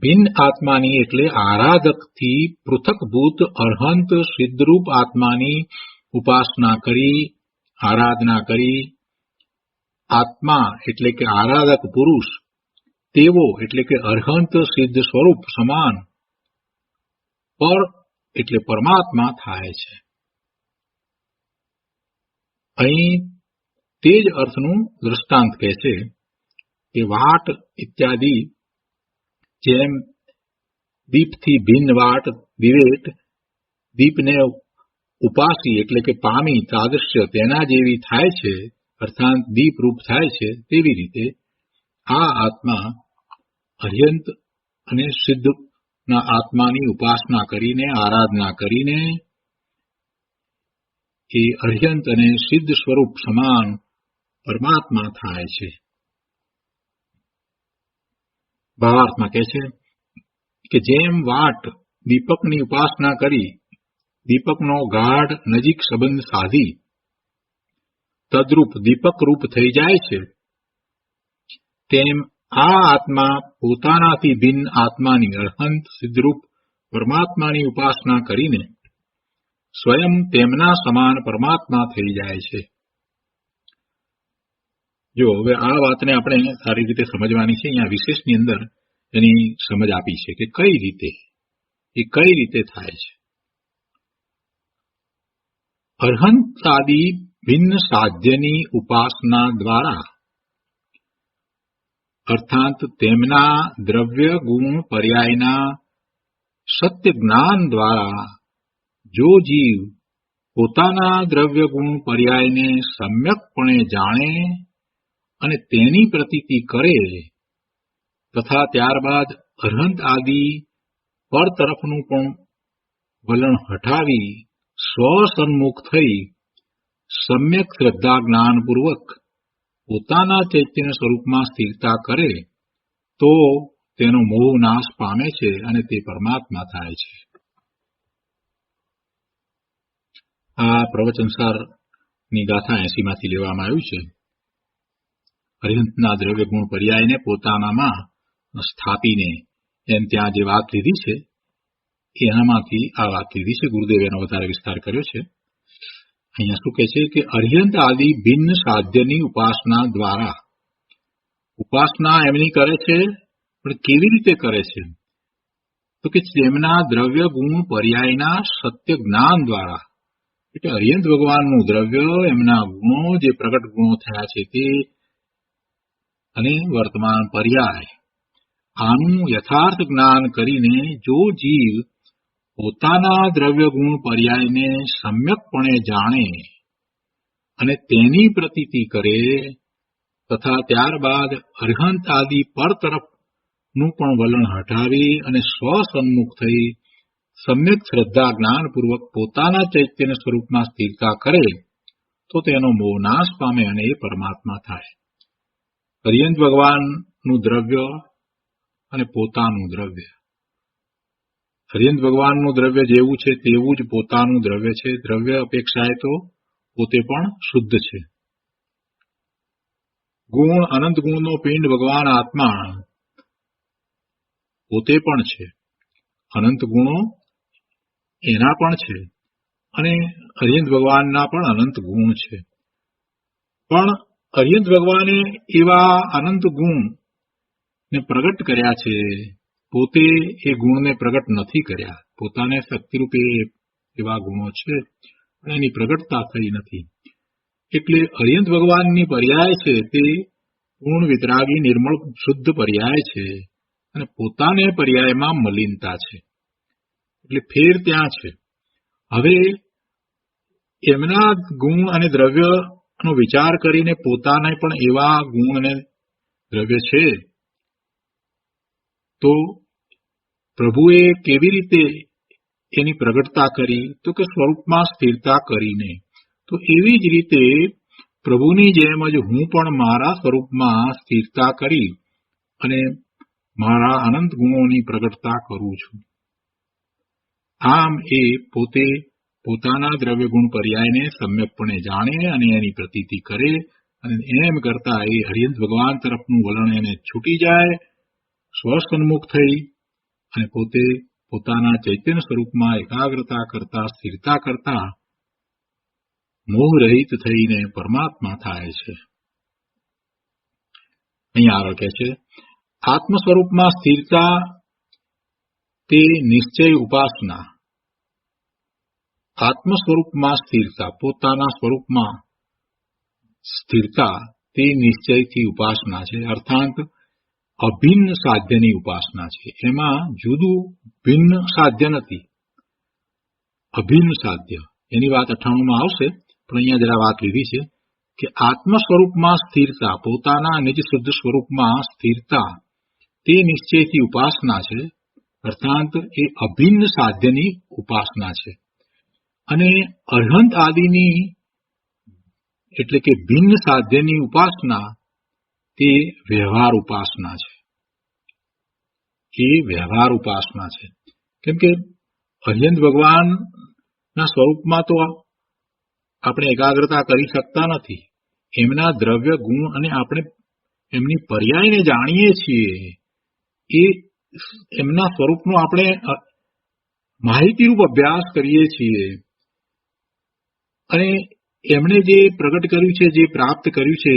ભિન્ન આત્માની એટલે આરાધકથી પૃથકભૂત અર્હંત સિદ્ધરૂપ આત્માની ઉપાસના કરી, આરાધના કરી. આત્મા એટલે કે આરાધક પુરુષ તેવો એટલે કે અર્હંત સિદ્ધ સ્વરૂપ સમાન પર એટલે પરમાત્મા થાય છે. અહીં તે જ અર્થનું દ્રષ્ટાંત કહે છે કે વાટ ઇત્યાદિ જેમ દીપથી ભિન્ન વાટ દિવેટ દીપને ઉપાસી એટલે કે પામી તાદૃશ્ય તેના જેવી થાય છે, અર્થાત દીપરૂપ થાય છે. તેવી રીતે આ આત્મા અર્યંત અને સિદ્ધના આત્માની ઉપાસના કરીને, આરાધના કરીને એ અર્યંત અને સિદ્ધ સ્વરૂપ સમાન પરમાત્મા થાય છે. ભાવાર્થમાં કહે છે કે જેમ વાટ દીપકની ઉપાસના કરી દીપકનો ગાઢ નજીક સંબંધ સાધી તદ્રૂપ દીપક રૂપ થઈ જાય છે, તેમ આ આત્મા પોતાનાથી ભિન્ન આત્માની અર્હંત સિદ્ધરૂપ પરમાત્માની ઉપાસના કરીને સ્વયં તેમના સમાન પરમાત્મા થઈ જાય છે. જો હવે આ વાતને આપણે સારી રીતે સમજવાની છે. અહીંયા વિશેષની અંદર એની સમજ આપી છે કે કઈ રીતે થાય છે. અર્હંતાદિ ભિન્ન સાધ્યની ઉપાસના દ્વારા અર્થાત તેમના દ્રવ્ય ગુણ પર્યાયના સત્ય જ્ઞાન દ્વારા જો જીવ પોતાના દ્રવ્ય ગુણ પર્યાયને સમ્યકપણે જાણે અને તેની પ્રતીતિ કરે તથા ત્યારબાદ અર્હંત આદિ પર તરફનું પણ વલણ હટાવી સ્વસન્મુખ થઈ સમ્યક શ્રદ્ધા જ્ઞાનપૂર્વક પોતાના ચૈતન્ય સ્વરૂપમાં સ્થિરતા કરે તો તેનો મોહ નાશ પામે છે અને તે પરમાત્મા થાય છે. આ પ્રવચનસારની ગાથા 80 માંથી લેવામાં આવ્યું છે. અર્હંતના દ્રવ્ય ગુણ પર્યાયને પોતાનામાં સ્થાપીને એમ ત્યાં જે વાત લીધી છે એનામાંથી આ વાત લીધી છે. ગુરુદેવે એનો વધારે વિસ્તાર કર્યો છે. અહીંયા શું કહે છે કે અર્હંત આદિ ભિન્ન સાધ્યની ઉપાસના દ્વારા, ઉપાસના એમની કરે છે પણ કેવી રીતે કરે છે? તો કે તેમના દ્રવ્ય ગુણ પર્યાયના સત્ય જ્ઞાન દ્વારા, એટલે અર્યંત ભગવાનનું દ્રવ્ય, એમના ગુણો, જે પ્રગટ ગુણો થયા છે તે અને વર્તમાન પર્યાય, આનું યથાર્થ જ્ઞાન કરીને જો જીવ પોતાના દ્રવ્ય ગુણ પર્યાયને સમ્યકપણે જાણે અને તેની પ્રતીતિ કરે તથા ત્યારબાદ અર્હંત આદિ પર તરફનું પણ વલણ હટાવી અને સ્વસન્મુખ થઈ સમ્યક શ્રદ્ધા જ્ઞાનપૂર્વક પોતાના ચૈતન્ય સ્વરૂપમાં સ્થિરતા કરે તો તેનો મોહ નાશ પામે અને એ પરમાત્મા થાય. અર્યંત ભગવાનનું દ્રવ્ય અને પોતાનું દ્રવ્ય, અર્યંત ભગવાનનું દ્રવ્ય જેવું છે તેવું જ પોતાનું દ્રવ્ય છે. દ્રવ્ય અપેક્ષાએ તો પોતે પણ શુદ્ધ છે. ગુણ, અનંત ગુણનો પિંડ ભગવાન આત્મા પોતે પણ છે. અનંત ગુણો એના પણ છે અને અર્યંત ભગવાનના પણ અનંત ગુણ છે. પણ અર્યંત ભગવાને એવા અનંત ગુણ ને પ્રગટ કર્યા છે, પોતે એ ગુણને પ્રગટ નથી કર્યા. પોતાને શક્તિરૂપે એવા ગુણો છે પણ એની પ્રગટતા થઈ નથી. એટલે અરિહંત ભગવાનની પર્યાય છે તે પૂર્ણ વિતરાગી નિર્મળ શુદ્ધ પર્યાય છે અને પોતાને પર્યાયમાં મલિનતા છે, એટલે ફેર ત્યાં છે. હવે એમના ગુણ અને દ્રવ્યનો વિચાર કરીને પોતાને પણ એવા ગુણ અને દ્રવ્ય છે, તો પ્રભુએ કેવી રીતે એની પ્રગટતા કરી? તો કે સ્વરૂપમાં સ્થિરતા કરીને. તો એવી જ રીતે પ્રભુની જેમ જ હું પણ મારા સ્વરૂપમાં સ્થિરતા કરી અને મારા અનંત ગુણોની પ્રગટતા કરું છું. આમ એ પોતે પોતાના દ્રવ્ય ગુણ પર્યાયને સમ્યકપણે જાણે અને એની પ્રતીતિ કરે, અને એમ કરતા એ હરિહંત ભગવાન તરફનું વલણ એને છૂટી જાય, સ્વસન્મુખ થઈ અને પોતે પોતાના ચૈતન્ય સ્વરૂપમાં એકાગ્રતા કરતા સ્થિરતા કરતા મોહ રહિત થઈને પરમાત્મા થાય છે. અહીંયા આગળ કહે છે, આત્મ સ્વરૂપમાં સ્થિરતા તે નિશ્ચય ઉપાસના. આત્મ સ્વરૂપમાં સ્થિરતા, પોતાના સ્વરૂપમાં સ્થિરતા તે નિશ્ચયથી ઉપાસના છે, અર્થાત અભિન્ન સાધ્યની ઉપાસના છે. એમાં જુદું ભિન્ન સાધ્ય નથી, અભિન્ન સાધ્ય. એની વાત 98માં આવશે, પણ અહીંયા જરા વાત લીધી છે કે આત્મ સ્વરૂપમાં સ્થિરતા, પોતાના નિજ શુદ્ધ સ્વરૂપમાં સ્થિરતા તે નિશ્ચયથી ઉપાસના છે, અર્થાત એ અભિન્ન સાધ્યની ઉપાસના છે. અને અર્હંત આદિની એટલે કે ભિન્ન સાધ્યની ઉપાસના તે વ્યવહાર ઉપાસના છે. એ વ્યવહાર ઉપાસના છે. કેમ કે અર્હંત ભગવાનના સ્વરૂપમાં તો આપણે એકાગ્રતા કરી શકતા નથી. એમના દ્રવ્ય ગુણ અને આપણે એમની પર્યાયને જાણીએ છીએ, એ એમના સ્વરૂપનો આપણે માહિતીરૂપ અભ્યાસ કરીએ છીએ, અને એમણે જે પ્રગટ કર્યું છે, જે પ્રાપ્ત કર્યું છે,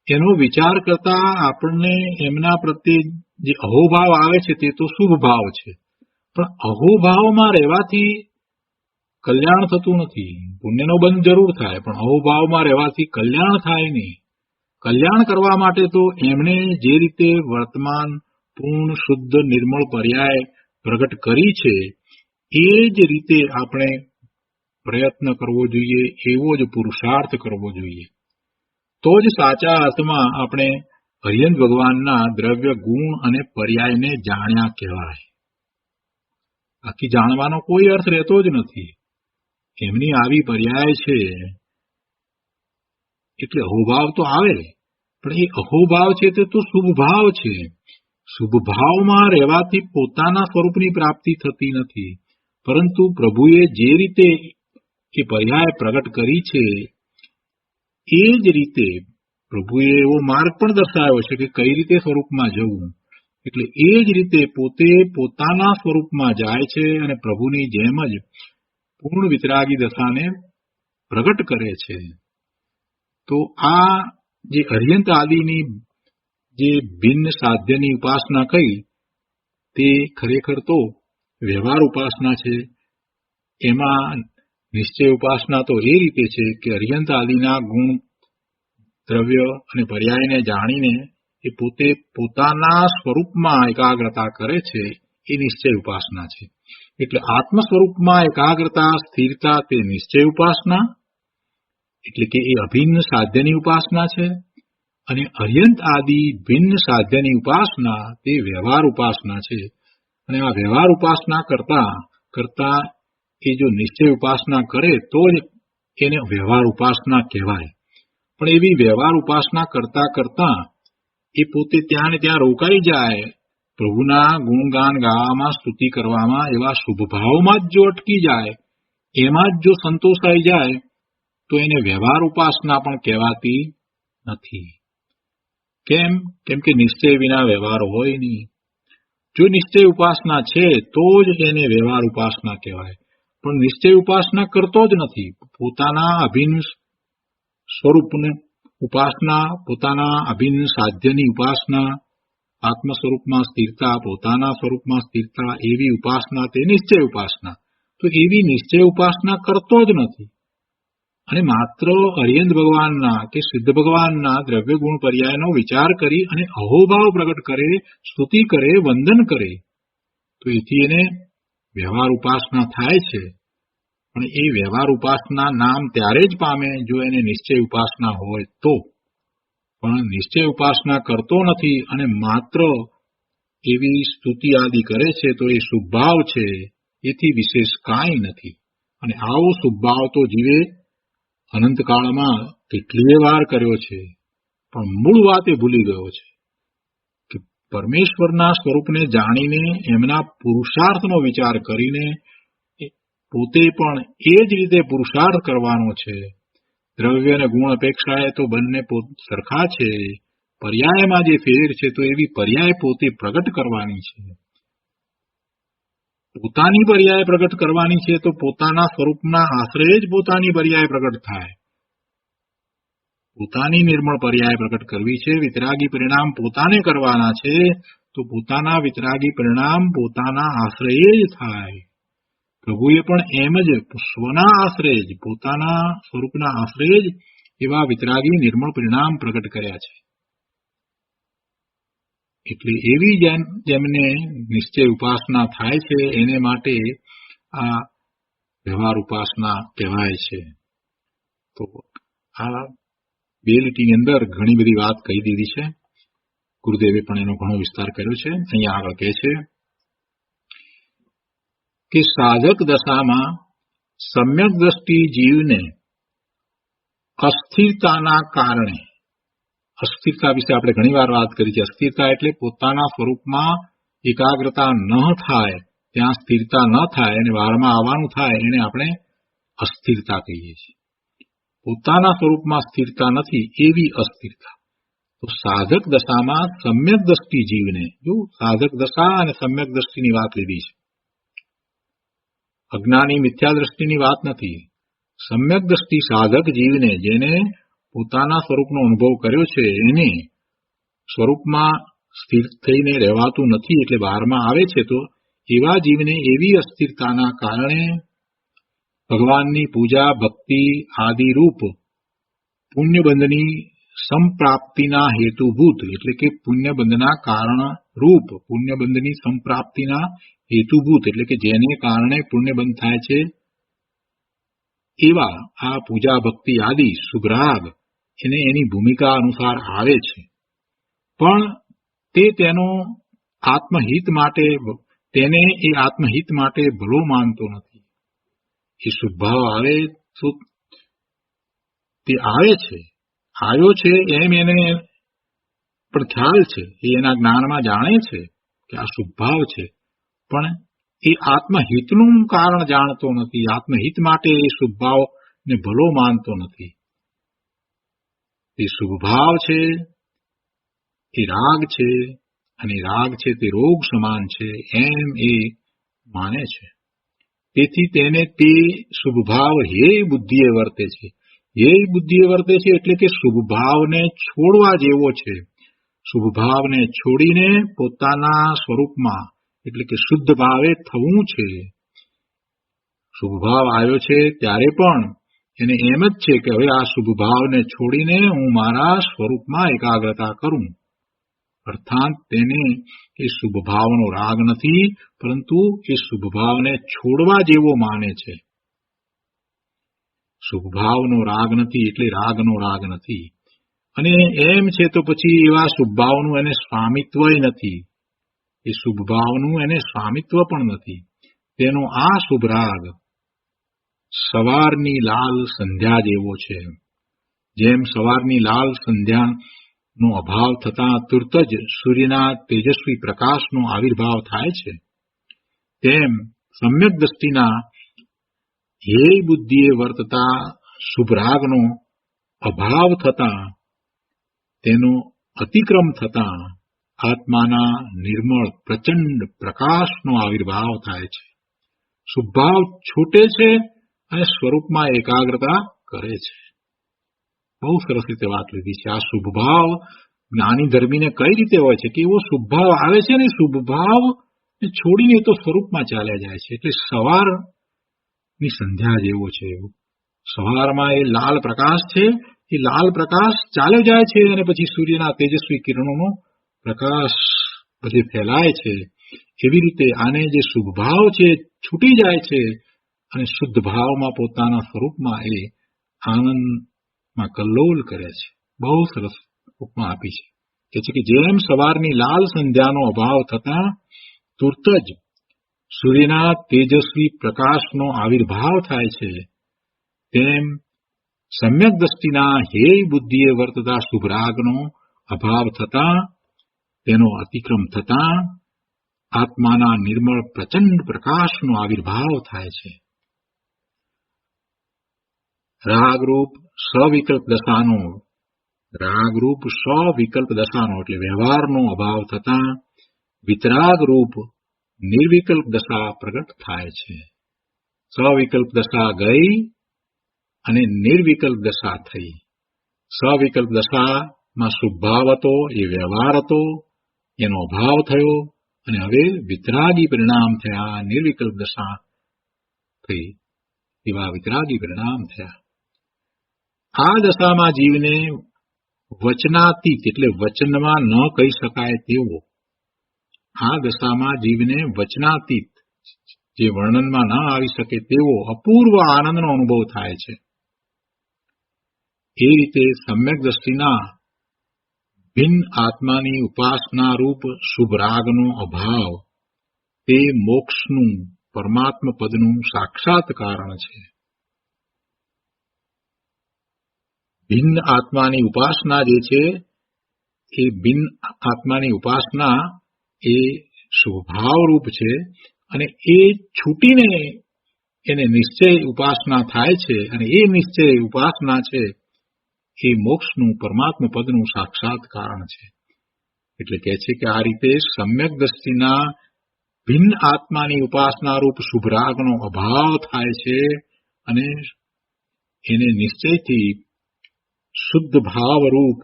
એનો વિચાર કરતા આપણને એમના પ્રત્યે જે અહોભાવ આવે છે તે તો શુભ ભાવ છે. પણ અહોભાવમાં રહેવાથી કલ્યાણ થતું નથી. પુણ્યનો બંધ જરૂર થાય, પણ અહોભાવમાં રહેવાથી કલ્યાણ થાય નહીં. કલ્યાણ કરવા માટે તો એમણે જે રીતે વર્તમાન પૂર્ણ શુદ્ધ નિર્મળ પર્યાય પ્રગટ કરી છે, એ જ રીતે આપણે પ્રયત્ન કરવો જોઈએ, એવો જ પુરુષાર્થ કરવો જોઈએ. તો જ સાચા અર્થમાં આપણે હરિહંત ભગવાનના દ્રવ્ય ગુણ અને પર્યાયને જાણ્યા કહેવાય. બાકી જાણવાનો કોઈ અર્થ રહેતો જ નથી. એમની આવી પર્યાય છે એટલે અહોભાવ તો આવે, પણ એ અહોભાવ છે તે તો શુભ ભાવ છે. શુભ ભાવમાં રહેવાથી પોતાના સ્વરૂપની પ્રાપ્તિ થતી નથી, પરંતુ પ્રભુએ જે રીતે એ પર્યાય પ્રગટ કરી છે એ જ રીતે પ્રભુએ એવો માર્ગ પણ દર્શાવ્યો છે કે કઈ રીતે સ્વરૂપમાં જવું. એટલે એ જ રીતે પોતે પોતાના સ્વરૂપમાં જાય છે અને પ્રભુની જેમ જ પૂર્ણ વિતરાગી દશાને પ્રગટ કરે છે. તો આ જે અર્હંત આદિની જે ભિન્ન સાધ્યની ઉપાસના કહી તે ખરેખર તો વ્યવહાર ઉપાસના છે. એમાં નિશ્ચય ઉપાસના તો એ રીતે છે કે અર્હંત આદિના ગુણ દ્રવ્ય અને પર્યાયને જાણીને એ પોતે પોતાના સ્વરૂપમાં એકાગ્રતા કરે છે, એ નિશ્ચય ઉપાસના છે. એટલે આત્મ સ્વરૂપમાં એકાગ્રતા સ્થિરતા તે નિશ્ચય ઉપાસના, એટલે કે એ અભિન્ન સાધ્યની ઉપાસના છે. અને અર્હંત આદિ ભિન્ન સાધ્યની ઉપાસના તે વ્યવહાર ઉપાસના છે. અને આ વ્યવહાર ઉપાસના કરતા એ જો નિશ્ચય ઉપાસના કરે તો જ એને વ્યવહાર ઉપાસના કહેવાય. પણ એવી વ્યવહાર ઉપાસના કરતા એ પોતે ત્યાં ને ત્યાં રોકાઈ જાય, પ્રભુના ગુણગાન ગાવામાં સ્તુતિ કરવામાં એવા શુભ ભાવમાં જ જો અટકી જાય, એમાં જ જો સંતોષાઈ જાય, તો એને વ્યવહાર ઉપાસના પણ કહેવાતી નથી. કેમ કે નિશ્ચય વિના વ્યવહાર હોય નહીં. જો નિશ્ચય ઉપાસના છે તો જ એને વ્યવહાર ઉપાસના કહેવાય. પણ નિશ્ચય ઉપાસના કરતો જ નથી. પોતાના અભિન્ન સ્વરૂપને ઉપાસના, પોતાના અભિન્ન સાધ્યની ઉપાસના, આત્મ સ્વરૂપમાં સ્થિરતા, પોતાના સ્વરૂપમાં સ્થિરતા, એવી ઉપાસના તે નિશ્ચય ઉપાસના. તો એવી નિશ્ચય ઉપાસના કરતો જ નથી. અને માત્ર અરિયંત ભગવાનના કે સિદ્ધ ભગવાનના દ્રવ્ય ગુણ પર્યાયનો વિચાર કરી અને અહોભાવ પ્રગટ કરે, સ્તુતિ કરે, વંદન કરે, તો એથી એને વ્યવહાર ઉપાસના થાય છે. પણ એ વ્યવહાર ઉપાસના નામ ત્યારે જ પામે જો એને નિશ્ચય ઉપાસના હોય તો. પણ નિશ્ચય ઉપાસના કરતો નથી અને માત્ર એવી સ્તુતિ આદિ કરે છે તો એ શુભભાવ છે, એથી વિશેષ કાંઈ નથી. અને આવો શુભભાવ તો જીવે અનંતકાળમાં કેટલીય વાર કર્યો છે, પણ મૂળ વાત એ ભૂલી ગયો છે કે પરમેશ્વરના સ્વરૂપને જાણીને એમના પુરુષાર્થનો વિચાર કરીને પોતે પણ એ જ રીતે પુરુષાર્થ કરવાનો છે. દ્રવ્ય અને ગુણ અપેક્ષાએ તો બંને સરખા છે, પર્યાયમાં જે ફેર છે તો એવી પર્યાય પોતે પ્રગટ કરવાની છે. પોતાની પર્યાય પ્રગટ કરવાની છે તો પોતાના સ્વરૂપના આશ્રય જ પોતાની પર્યાય પ્રગટ થાય. પોતાની નિર્મળ પર્યાય પ્રગટ કરવી છે, વિતરાગી પરિણામ પોતાને કરવાના છે, તો પોતાના વિતરાગી પરિણામ પોતાના આશ્રય જ થાય. પ્રભુએ પણ એમ જ સ્વના આશ્રય જ, પોતાના સ્વરૂપના આશ્રય જ એવા વિતરાગી નિર્મળ પરિણામ પ્રગટ કર્યા છે. એટલે એવી જેમને નિશ્ચય ઉપાસના થાય છે એને માટે આ વ્યવહાર ઉપાસના કહેવાય છે. તો આ બે લીટીની અંદર ઘણી બધી વાત કહી દીધી છે. ગુરુદેવે પણ એનો ઘણો વિસ્તાર કર્યો છે. અહીંયા આગળ કહે છે કે સાધક દશામાં સમ્યક દ્રષ્ટિ જીવને અસ્થિરતાના કારણે, અસ્થિરતા વિશે આપણે ઘણી વાર વાત કરી છે. અસ્થિરતા એટલે પોતાના સ્વરૂપમાં એકાગ્રતા ન થાય, ત્યાં સ્થિરતા ન થાય અને વારમાં આવવાનું થાય, એને આપણે અસ્થિરતા કહીએ છીએ. પોતાના સ્વરૂપમાં સ્થિરતા નથી એવી અસ્થિરતા. તો સાધક દશામાં સમ્યક દ્રષ્ટિ જીવને, જો સાધક દશા અને સમ્યક દ્રષ્ટિની વાત લીધી છે, અજ્ઞાની મિથ્યા દ્રષ્ટિની વાત નથી. સમ્યક દ્રષ્ટિ સાધક જીવને, જેને પોતાના સ્વરૂપનો અનુભવ કર્યો છે, એને સ્વરૂપમાં સ્થિર થઈને રહેવાતું નથી એટલે બહારમાં આવે છે, તો એવા જીવને એવી અસ્થિરતાના કારણે ભગવાનની પૂજા ભક્તિ આદિ રૂપ પુણ્યબંધની સંપ્રાપ્તિના હેતુભૂત, એટલે કે પુણ્યબંધના કારણ રૂપ, પુણ્યબંધની સંપ્રાપ્તિના હેતુભૂત, એટલે કે જેને કારણે પુણ્યબંધ થાય છે એવા આ પૂજા ભક્તિ આદિ સુગ્રાગ એને એની ભૂમિકા અનુસાર આવે છે. પણ તે તેનો આત્મહિત માટે, તેને એ આત્મહિત માટે ભલો માનતો નથી. એ શુભભાવ આવે તો તે આવે છે, આવ્યો છે એમ એને પણ ખ્યાલ છે, એ એના જ્ઞાનમાં જાણે છે કે આ શુભભાવ છે, પણ એ આત્મહિતનું કારણ જાણતો નથી. આત્મહિત માટે એ શુભભાવને ભલો માનતો નથી. એ શુભભાવ છે, એ રાગ છે, અને રાગ છે તે રોગ સમાન છે એમ એ માને છે. તેથી તેને તે શુભભાવ હેય બુદ્ધિએ વર્તે છે. હેય બુદ્ધિએ વર્તે છે એટલે કે શુભભાવને છોડવા જેવો છે. શુભભાવને છોડીને પોતાના સ્વરૂપમાં એટલે કે શુદ્ધ ભાવે થવું છે. શુભભાવ આવ્યો છે ત્યારે પણ એને એમ જ છે કે હવે આ શુભભાવને છોડીને હું મારા સ્વરૂપમાં એકાગ્રતા કરું. અર્થાત તેને એ શુભભાવનો રાગ નથી, પરંતુ એ શુભભાવને છોડવા જેવો માને છે. શુભભાવનો રાગ નથી એટલે રાગનો રાગ નથી. અને એમ છે તો પછી એવા શુભભાવનું એને સ્વામિત્વય નથી. એ શુભભાવનું એને સ્વામિત્વ પણ નથી. તેનો આ શુભ રાગ સવારની લાલ સંધ્યા જેવો છે. જેમ સવારની લાલ સંધ્યાનો અભાવ થતાં તુરત જ સૂર્યના તેજસ્વી પ્રકાશનો આવિર્ભાવ થાય છે, તેમ સમ્યક દ્રષ્ટિના હેય બુદ્ધિએ વર્તતા શુભરાગનો અભાવ થતાં, તેનો અતિક્રમ થતાં આત્માના નિર્મળ પ્રચંડ પ્રકાશનો આવિર્ભાવ થાય છે. શુભભાવ છૂટે છે અને સ્વરૂપમાં એકાગ્રતા કરે છે. બહુ સરસ રીતે વાત લીધી છે. આ શુભભાવ જ્ઞાની ધર્મીને કઈ રીતે હોય છે કે એવો શુભભાવ આવે છે ને શુભભાવ છોડીને તો સ્વરૂપમાં ચાલ્યા જાય છે. એટલે સવારની સંધ્યા જેવો છે. એવું સવારમાં એ લાલ પ્રકાશ છે, એ લાલ પ્રકાશ ચાલ્યો જાય છે અને પછી સૂર્યના તેજસ્વી કિરણોનો પ્રકાશ પછી ફેલાય છે. એવી રીતે આને જે શુભ ભાવ છે છૂટી જાય છે અને શુદ્ધ ભાવમાં પોતાના સ્વરૂપમાં એ આનંદમાં કલ્લોલ કરે છે. બહુ સરસ ઉપમા આપી છે કે જેમ સવારની લાલ સંધ્યાનો અભાવ થતા તુરત જ સૂર્યના તેજસ્વી પ્રકાશનો આવિર્ભાવ થાય છે, તેમ સમ્યક દ્રષ્ટિના હેય બુદ્ધિએ વર્તતા શુભરાગનો અભાવ થતા, તેનો અતિક્રમ થતા આત્માના નિર્મળ પ્રચંડ પ્રકાશનો આવિર્ભાવ થાય છે. રાગરૂપ સવિકલ્પ દશાનો એટલે વ્યવહારનો અભાવ થતા વિતરાગરૂપ નિર્વિકલ્પ દશા પ્રગટ થાય છે. સવિકલ્પ દશા ગઈ અને નિર્વિકલ્પ દશા થઈ. સવિકલ્પ દશામાં શુભ ભાવ હતો, એ વ્યવહાર હતો, એનો અભાવ થયો અને હવે વિતરાગી પરિણામ થયા. નિર્વિકલ્પ દશા થઈ, એવા વિતરાગી પરિણામ થયા. આ દશામાં જીવને વચનાતીત એટલે વચનમાં ન કહી શકાય તેવો, આ દશામાં જીવને વચનાતીત જે વર્ણનમાં ન આવી શકે તેવો અપૂર્વ આનંદનો અનુભવ થાય છે. એ રીતે સમ્યક દ્રષ્ટિના ભિન્ન આત્માની ઉપાસના રૂપ શુભ રાગનો અભાવ તે મોક્ષનું પરમાત્મા પદનું સાક્ષાત કારણ છે. ભિન્ન આત્માની ઉપાસના જે છે એ ભિન્ન આત્માની ઉપાસના એ સ્વભાવ રૂપ છે અને એ છૂટીને એને નિશ્ચય ઉપાસના થાય છે અને એ નિશ્ચય ઉપાસના છે એ મોક્ષનું પરમાત્મા પદનું સાક્ષાત કારણ છે. એટલે કહે છે કે આ રીતે સમ્યક દ્રષ્ટિના ભિન્ન આત્માની ઉપાસના રૂપ શુભરાગનો અભાવ થાય છે અને એને નિશ્ચયથી શુદ્ધ ભાવ રૂપ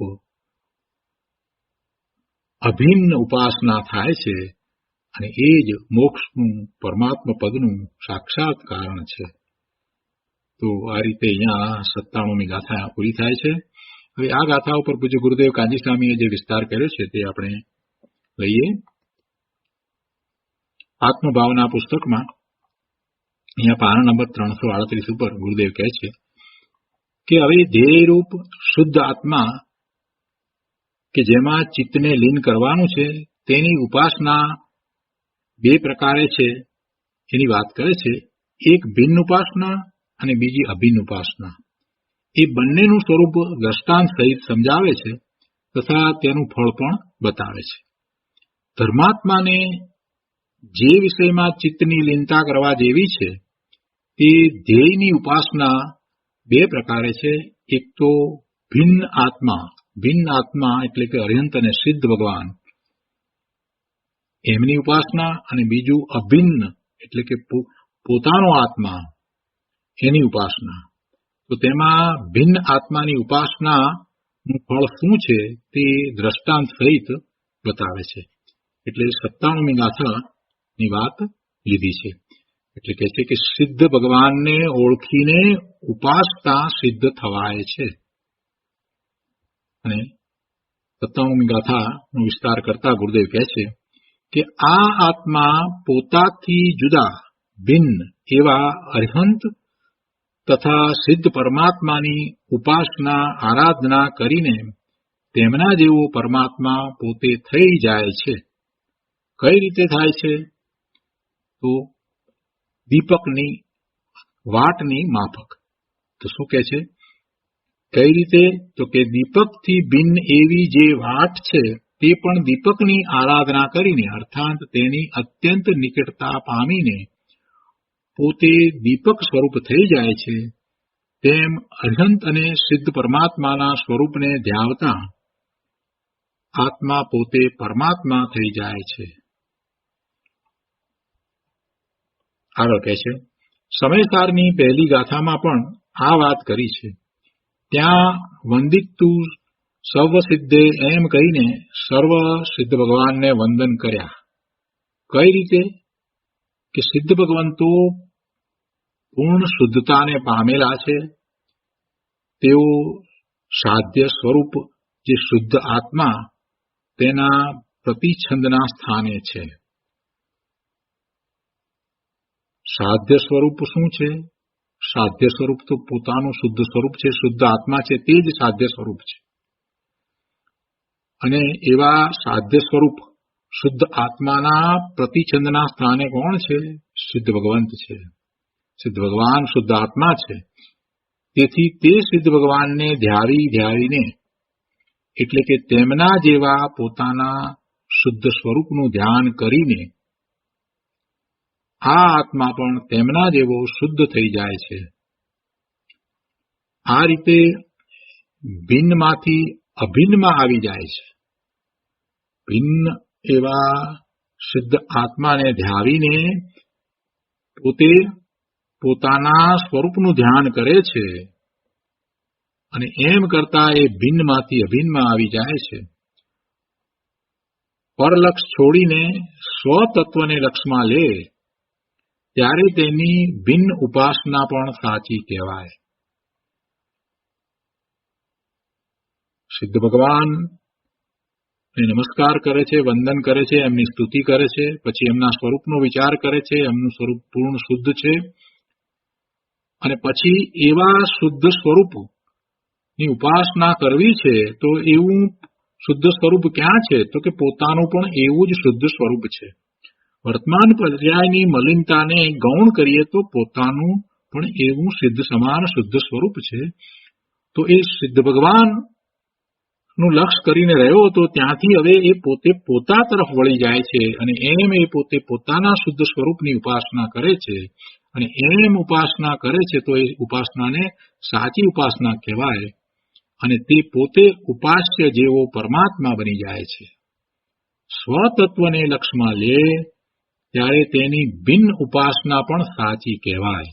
અભિન્ન ઉપાસના થાય છે અને એ જ મોક્ષનું પરમાત્મા પદનું સાક્ષાત કારણ છે. તો આ રીતે અહીંયા 97મી ગાથા પૂરી થાય છે. હવે આ ગાથા ઉપર પૂજ્ય ગુરુદેવ કાંજી સ્વામીએ જે વિસ્તાર કર્યો છે તે આપણે લઈએ. આત્મભાવના પુસ્તકમાં અહીંયા પાના નંબર 338 ઉપર ગુરુદેવ કહે છે કે હવે ધ્યેયરૂપ શુદ્ધ આત્મા કે જેમાં ચિત્તને લીન કરવાનું છે તેની ઉપાસના બે પ્રકારે છે એની વાત કરે છે. એક ભિન્ન ઉપાસના અને બીજી અભિન્ન ઉપાસના. એ બંનેનું સ્વરૂપ દ્રષ્ટાંત સહિત સમજાવે છે તથા તેનું ફળ પણ બતાવે છે. ધર્માત્માને જે વિષયમાં ચિત્તની લીનતા કરવા જેવી છે તે ધ્યેયની ઉપાસના બે પ્રકારે છે. એક તો ભિન્ન આત્મા એટલે કે અર્યંત અને સિદ્ધ ભગવાન એમની ઉપાસના, અને બીજું અભિન્ન એટલે કે પોતાનો આત્મા એની ઉપાસના. તો તેમાં ભિન્ન આત્માની ઉપાસનાનું ફળ શું છે તે દ્રષ્ટાંત સહિત બતાવે છે. એટલે 97મી ગાથાની વાત લીધી છે. એટલે કહે છે કે સિદ્ધ ભગવાનને ઓળખીને ઉપાસતા સિદ્ધ થવાય છે. અને 97મી ગાથાનો વિસ્તાર કરતા ગુરુદેવ કહે છે કે આ આત્મા પોતાથી જુદા ભિન્ન એવા અર્હંત તથા સિદ્ધ પરમાત્માની ઉપાસના આરાધના કરીને તેમના જેવો પરમાત્મા પોતે થઈ જાય છે. કઈ રીતે થાય છે? તો દીપકની વાટની માફક. તો શું કહે છે? કઈ રીતે? તો કે દીપકથી ભિન્ન એવી જે વાટ છે તે પણ દીપકની આરાધના કરીને અર્થાત તેની અત્યંત નિકટતા પામીને પોતે દીપક સ્વરૂપ થઈ જાય છે. તેમ અર્હંત અને સિદ્ધ પરમાત્માના સ્વરૂપને ધ્યાવતા આત્મા પોતે પરમાત્મા થઈ જાય છે. આગળ કહે છે, સમયસારની પહેલી ગાથામાં પણ આ વાત કરી છે. ત્યાં વંદિતુ સર્વ સિદ્ધે એમ કહીને સર્વ સિદ્ધ ભગવાનને વંદન કર્યા. કઈ રીતે? કે સિદ્ધ ભગવંતો પૂર્ણ શુદ્ધતાને પામેલા છે તેઓ સાધ્ય સ્વરૂપ જે શુદ્ધ આત્મા તેના પ્રતિછંદના સ્થાને છે. સાધ્ય સ્વરૂપ શું છે? સાધ્ય સ્વરૂપ તો પોતાનું શુદ્ધ સ્વરૂપ છે, શુદ્ધ આત્મા છે, તે જ સાધ્ય સ્વરૂપ છે. અને એવા સાધ્ય સ્વરૂપ શુદ્ધ આત્માના પ્રતિછંદના સ્થાને કોણ છે? સિદ્ધ ભગવંત છે. સિદ્ધ ભગવાન શુદ્ધ આત્મા છે. તેથી તે સિદ્ધ ભગવાનને ધ્યાવીને એટલે કે તેમના જેવા પોતાના શુદ્ધ સ્વરૂપનું ધ્યાન કરીને આ આત્મા પણ તેમના જેવો શુદ્ધ થઈ જાય છે. આ રીતે ભિન્નમાંથી અભિન્નમાં આવી જાય છે. ભિન્ન એવા સિદ્ધ આત્માને ધ્યાવીને પોતે પોતાના સ્વરૂપનું ધ્યાન કરે છે અને એમ કરતા એ ભિન્નમાંથી અભિન્નમાં આવી જાય છે. પરલક્ષ છોડીને સ્વતત્વને લક્ષમાં લે ત્યારે તેની ભિન્ન ઉપાસના પણ સાચી કહેવાય. સિદ્ધ ભગવાન નમસ્કાર કરે છે, વંદન કરે છે, એમની સ્તુતિ કરે છે, પછી એમના સ્વરૂપનો વિચાર કરે છે, એમનું સ્વરૂપ પૂર્ણ શુદ્ધ છે, અને પછી એવા શુદ્ધ સ્વરૂપની ઉપાસના કરવી છે. તો એવું શુદ્ધ સ્વરૂપ ક્યાં છે? તો કે પોતાનું પણ એવું જ શુદ્ધ સ્વરૂપ છે. વર્તમાન પર્યાયની મલિનતાને ગૌણ કરીએ તો પોતાનું પણ એવું સિદ્ધ સમાન શુદ્ધ સ્વરૂપ છે. તો એ સિદ્ધ ભગવાન નું લક્ષ કરીને રહ્યો તો ત્યાંથી હવે એ પોતે પોતા તરફ વળી જાય છે અને એમ એ પોતે પોતાના શુદ્ધ સ્વરૂપની ઉપાસના કરે છે. અને એમ ઉપાસના કરે છે તો એ ઉપાસનાને સાચી ઉપાસના કહેવાય અને તે પોતે ઉપાસ્ય જેવો પરમાત્મા બની જાય છે. સ્વતત્વને લક્ષમાં લે ત્યારે તેની ભિન્ન ઉપાસના પણ સાચી કહેવાય.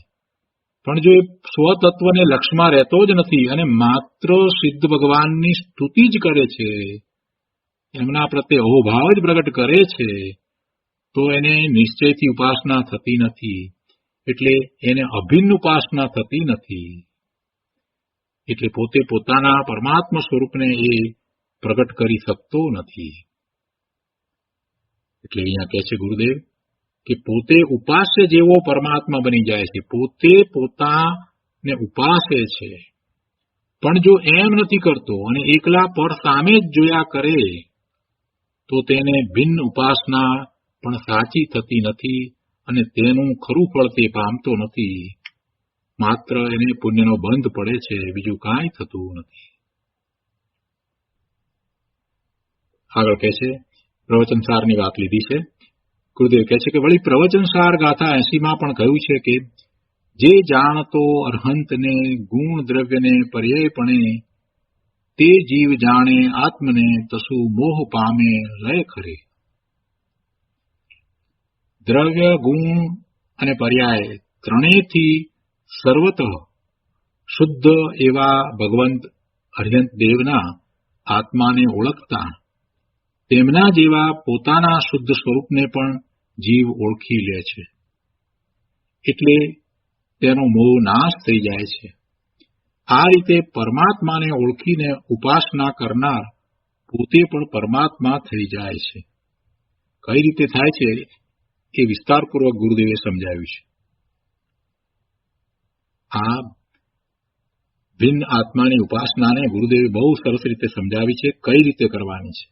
પણ જો એ સ્વતત્વને લક્ષમાં રહેતો જ નથી અને માત્ર સિદ્ધ ભગવાનની સ્તુતિ જ કરે છે, એમના પ્રત્યે અહોભાવ જ પ્રગટ કરે છે, તો એને નિશ્ચયથી ઉપાસના થતી નથી. એટલે એને અભિન્ન ઉપાસના થતી નથી. એટલે પોતે પોતાના પરમાત્મા સ્વરૂપને એ પ્રગટ કરી શકતો નથી. એટલે અહીંયા કહે છે ગુરુદેવ કે પોતે ઉપાસ્ય જેવો પરમાત્મા બની જાય છે. પોતે પોતાને ઉપાસે છે. પણ જો એમ નથી કરતો અને એકલા પર સામે જ જોયા કરે તો તેને ભિન્ન ઉપાસના પણ સાચી થતી નથી અને તેનું ખરું ફળ તે પામતો નથી. માત્ર એને પુણ્યનો બંધ પડે છે, બીજું કાંઈ થતું નથી. આગળ કહે છે, પ્રવચનસારની વાત લીધી છે. ગુરુદેવ કહે છે કે વળી પ્રવચનસાર ગાથા 80માં પણ કહ્યું છે કે જે જાણતો અર્હંતને ગુણ દ્રવ્યને પર્યાયપણે તે જીવ જાણે આત્મને તસુ મોહ પામે લય ખરે. દ્રવ્ય, ગુણ અને પર્યાય ત્રણેયથી સર્વતઃ શુદ્ધ એવા ભગવંત અર્યંત દેવના આત્માને ઓળખતા તેમના જેવા પોતાના શુદ્ધ સ્વરૂપને પણ જીવ ઓળખી લે છે. એટલે તેનો મોહ નાશ થઈ જાય છે. આ રીતે પરમાત્માને ઓળખીને ઉપાસના કરનાર પોતે પણ પરમાત્મા થઈ જાય છે. કઈ રીતે થાય છે એ વિસ્તારપૂર્વક ગુરુદેવે સમજાવ્યું છે. આ ભિન્ન આત્માની ઉપાસનાને ગુરુદેવે બહુ સરસ રીતે સમજાવી છે, કઈ રીતે કરવાની છે.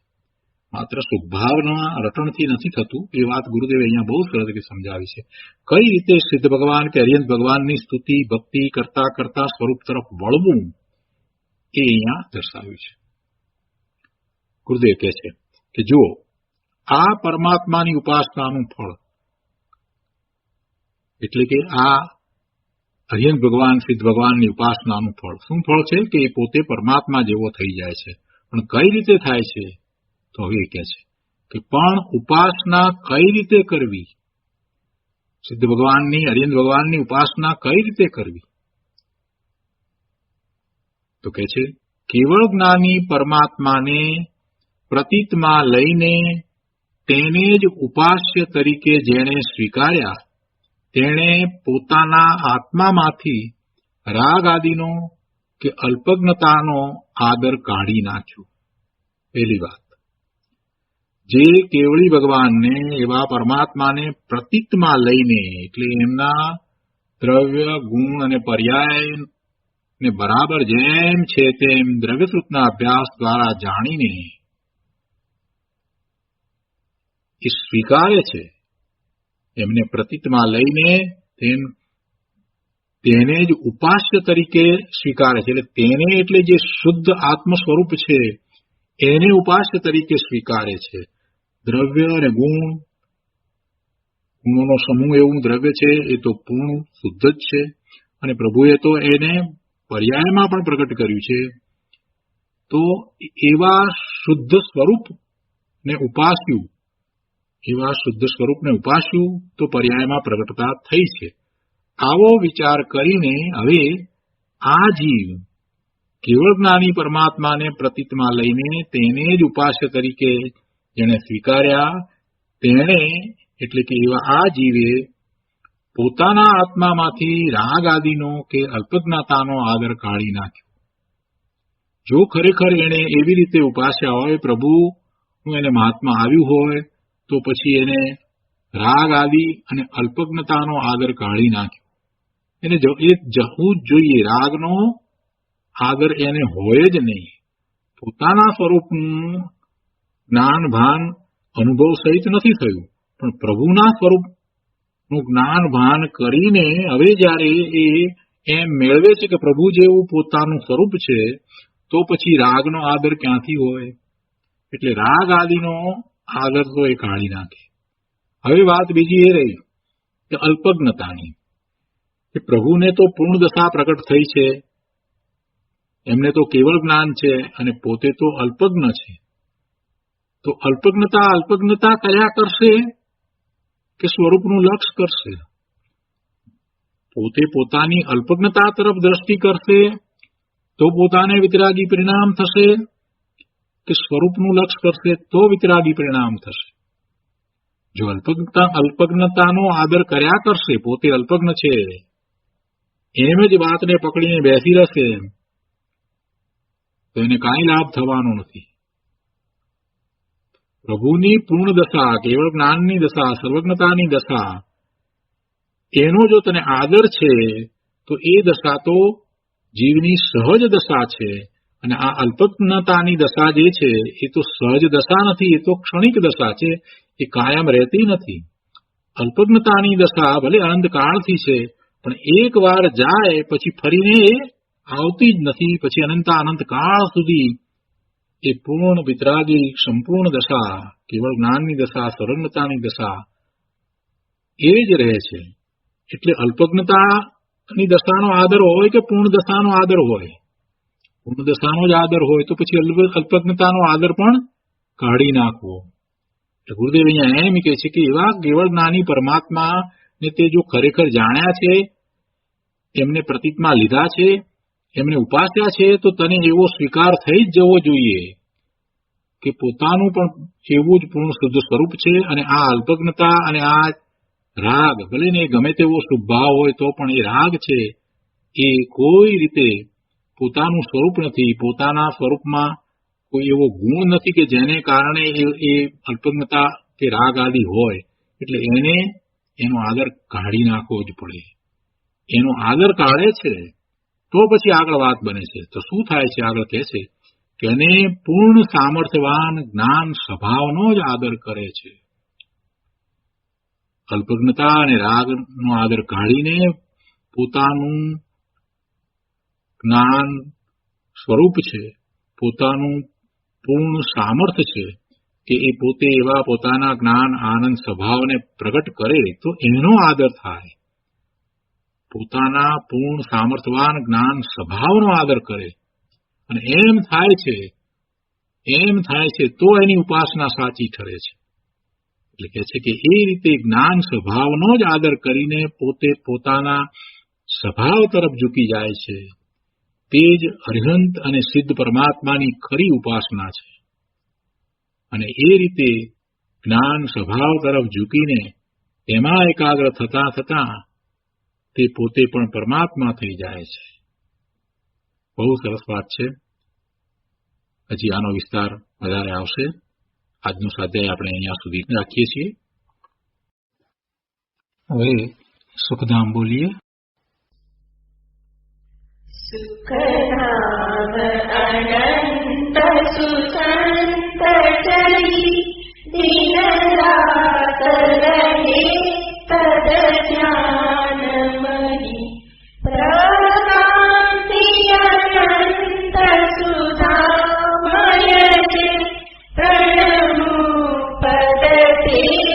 માત્ર સુખભાવના રટણથી નથી થતું, એ વાત ગુરુદેવે અહીંયા બહુ સરસ રીતે સમજાવી છે. કઈ રીતે સિદ્ધ ભગવાન કે અર્યંત ભગવાનની સ્તુતિ ભક્તિ કરતા કરતા સ્વરૂપ તરફ વળવું એ અહીંયા દર્શાવ્યું છે. ગુરુદેવ કહે છે કે જુઓ, આ પરમાત્માની ઉપાસનાનું ફળ એટલે કે આ અર્યંત ભગવાન સિદ્ધ ભગવાનની ઉપાસનાનું ફળ શું ફળ છે કે એ પોતે પરમાત્મા જેવો થઈ જાય છે. પણ કઈ રીતે થાય છે? તો હવે કહે છે કે પણ ઉપાસના કઈ રીતે કરવી? સિદ્ધ ભગવાનની અર્યંત ભગવાનની ઉપાસના કઈ રીતે કરવી? તો કહે છે કેવળ જ્ઞાની પરમાત્માને પ્રતીતમાં લઈને તેને જ ઉપાસ્ય તરીકે જેણે કે અલ્પજ્ઞતાનો આદર કાઢી નાખ્યો. પહેલી વાત, જે કેવળી ભગવાનને એવા પરમાત્માને પ્રતીતમાં લઈને, એટલે એમના દ્રવ્ય, ગુણ અને પર્યાય ને બરાબર જેમ છે તેમ દ્રવ્યસૂત્રના અભ્યાસ દ્વારા જાણીને એ સ્વીકારે છે, એમને પ્રતીતમાં લઈને તેને જ ઉપાસ્ય તરીકે સ્વીકારે છે. એટલે તેને એટલે જે શુદ્ધ આત્મ સ્વરૂપ છે એને ઉપાસ્ય તરીકે સ્વીકારે છે. દ્રવ્ય અને ગુણોનો સમૂહ એવું દ્રવ્ય છે, એ તો પૂર્ણ શુદ્ધ જ છે, અને પ્રભુએ તો એને પર્યાયમાં પણ પ્રગટ કર્યું છે. તો એવા શુદ્ધ સ્વરૂપને ઉપાસ્યું તો પર્યાયમાં પ્રગટતા થઈ છે. આવો વિચાર કરીને હવે આ જીવ કેવળ જ્ઞાની પરમાત્માને પ્રતીતમાં લઈને તેને જ ઉપાસ્ય તરીકે જેણે સ્વીકાર્યા, તેણે એટલે કે એવા આ જીવે પોતાના આત્મામાંથી રાગ આદિનો કે અલ્પજ્ઞતાનો આદર કાઢી નાખ્યો. જો ખરેખર એને એવી રીતે ઉપાસ્યા હોય, પ્રભુનું એને મહાત્મા આવ્યું હોય, તો પછી એને રાગ આદિ અને અલ્પજ્ઞતાનો આદર કાઢી નાખ્યો. એને એ જવું જ જોઈએ. રાગનો આદર એને હોય જ નહીં. પોતાના સ્વરૂપનું જ્ઞાન ભાન અનુભવ સહિત નથી થયું, પણ પ્રભુના સ્વરૂપનું જ્ઞાન ભાન કરીને હવે જ્યારે એ એમ મેળવે છે કે પ્રભુ જેવું પોતાનું સ્વરૂપ છે, તો પછી રાગનો આદર ક્યાંથી હોય? એટલે રાગ આદિનો આદર તો એ કાઢી નાખે. હવે વાત બીજી એ રહી કે અલ્પજ્ઞતાની, કે પ્રભુને તો પૂર્ણ દશા પ્રગટ થઈ છે, એમને તો કેવળ જ્ઞાન છે અને પોતે તો અલ્પજ્ઞ છે. તો અલ્પજ્ઞતા કર્યા કરશે કે સ્વરૂપનું લક્ષ કરશે? પોતે પોતાની અલ્પજ્ઞતા તરફ દ્રષ્ટિ કરશે તો પોતાને વિતરાગી પરિણામ થશે, કે સ્વરૂપનું લક્ષ કરશે તો વિતરાગી પરિણામ થશે? જો અલ્પજ્ઞતાનો આદર કર્યા કરશે, પોતે અલ્પજ્ઞ છે એમ જ વાતને પકડીને બેસી રહેશે, તો એને કાંઈ લાભ થવાનો નથી. પ્રભુની પૂર્ણ દશા, કેવળ જ્ઞાનની દશા, સર્વજ્ઞતાની દશા, એનો જો તને આદર છે તો એ દશા તો જીવની સહજ દશા છે. અને આ અલ્પજ્ઞતાની દશા જે છે એ તો સહજ દશા નથી, એ તો ક્ષણિક દશા છે, એ કાયમ રહેતી નથી. અલ્પજ્ઞતાની દશા ભલે અનંતકાળથી છે, પણ એક વાર જાય પછી ફરીને એ આવતી જ નથી. પછી અનંત કાળ સુધી એ પૂર્ણ વિતરાગી સંપૂર્ણ દશા, કેવળ જ્ઞાનની દશા, સર્વજ્ઞતાની દશા એ જ રહે છે. એટલે અલ્પજ્ઞતાની દશાનો આદર હોય કે પૂર્ણ દશાનો આદર હોય, પૂર્ણ દશાનો જ આદર હોય તો પછી અલ્પજ્ઞતાનો આદર પણ કાઢી નાખવો. ગુરુદેવ અહીંયા એમ કહે છે કે એવા કેવળ જ્ઞાની પરમાત્માને તે જો ખરેખર જાણ્યા છે, એમને પ્રતીતમાં લીધા છે, એમને ઉપાસ્યા છે, તો તને એવો સ્વીકાર થઈ જ જવો જોઈએ કે પોતાનું પણ એવું જ પૂર્ણ શુદ્ધ સ્વરૂપ છે, અને આ અલ્પજ્ઞતા અને આ રાગ, ભલે ને ગમે તેવો શુભભાવ હોય તો પણ એ રાગ છે, એ કોઈ રીતે પોતાનું સ્વરૂપ નથી. પોતાના સ્વરૂપમાં કોઈ એવો ગુણ નથી કે જેને કારણે એ અલ્પજ્ઞતા કે રાગ આદિ હોય. એટલે એનો આદર કાઢી નાખવો જ પડે. એનો આદર કાઢે છે તો પછી આગળ વાત બને છે. તો શું થાય છે? આગળ કહે છે કે એને પૂર્ણ સામર્થ્યવાન જ્ઞાન સ્વભાવનો જ આદર કરે છે. અલ્પજ્ઞતા અને રાગનો આદર કાઢીને પોતાનું જ્ઞાન સ્વરૂપ છે, પોતાનું પૂર્ણ સામર્થ્ય છે કે એ પોતે એવા પોતાના જ્ઞાન આનંદ સ્વભાવને પ્રગટ કરે તો એનો આદર થાય. પોતાના પૂર્ણ સામર્થ્યવાન જ્ઞાન સ્વભાવનો આદર કરે, અને એમ થાય છે તો એની ઉપાસના સાચી ઠરે છે. એટલે કહે છે કે એ રીતે જ્ઞાન સ્વભાવનો જ આદર કરીને પોતે પોતાના સ્વભાવ તરફ ઝૂકી જાય છે. તે જ અરિહંત અને સિદ્ધ પરમાત્માની ખરી ઉપાસના છે. અને એ રીતે જ્ઞાન સ્વભાવ તરફ ઝૂકીને તેમાં એકાગ્ર થતા થતા તે પોતે પણ પરમાત્મા થઈ જાય છે. બહુ સરસ વાત છે. હજી આનો વિસ્તાર વધારે આવશે. આજનું સ્વાધ્યાય આપણે અહીંયા સુધી રાખીએ છીએ. હવે સુખધામ બોલીએ. સુખધામ અનંત સુસંત ચરી દિન રાત રહે તદ જ્ઞાન મહી પ્રકાંતિ અનંત સુધામય પ્રણમુ પદ તે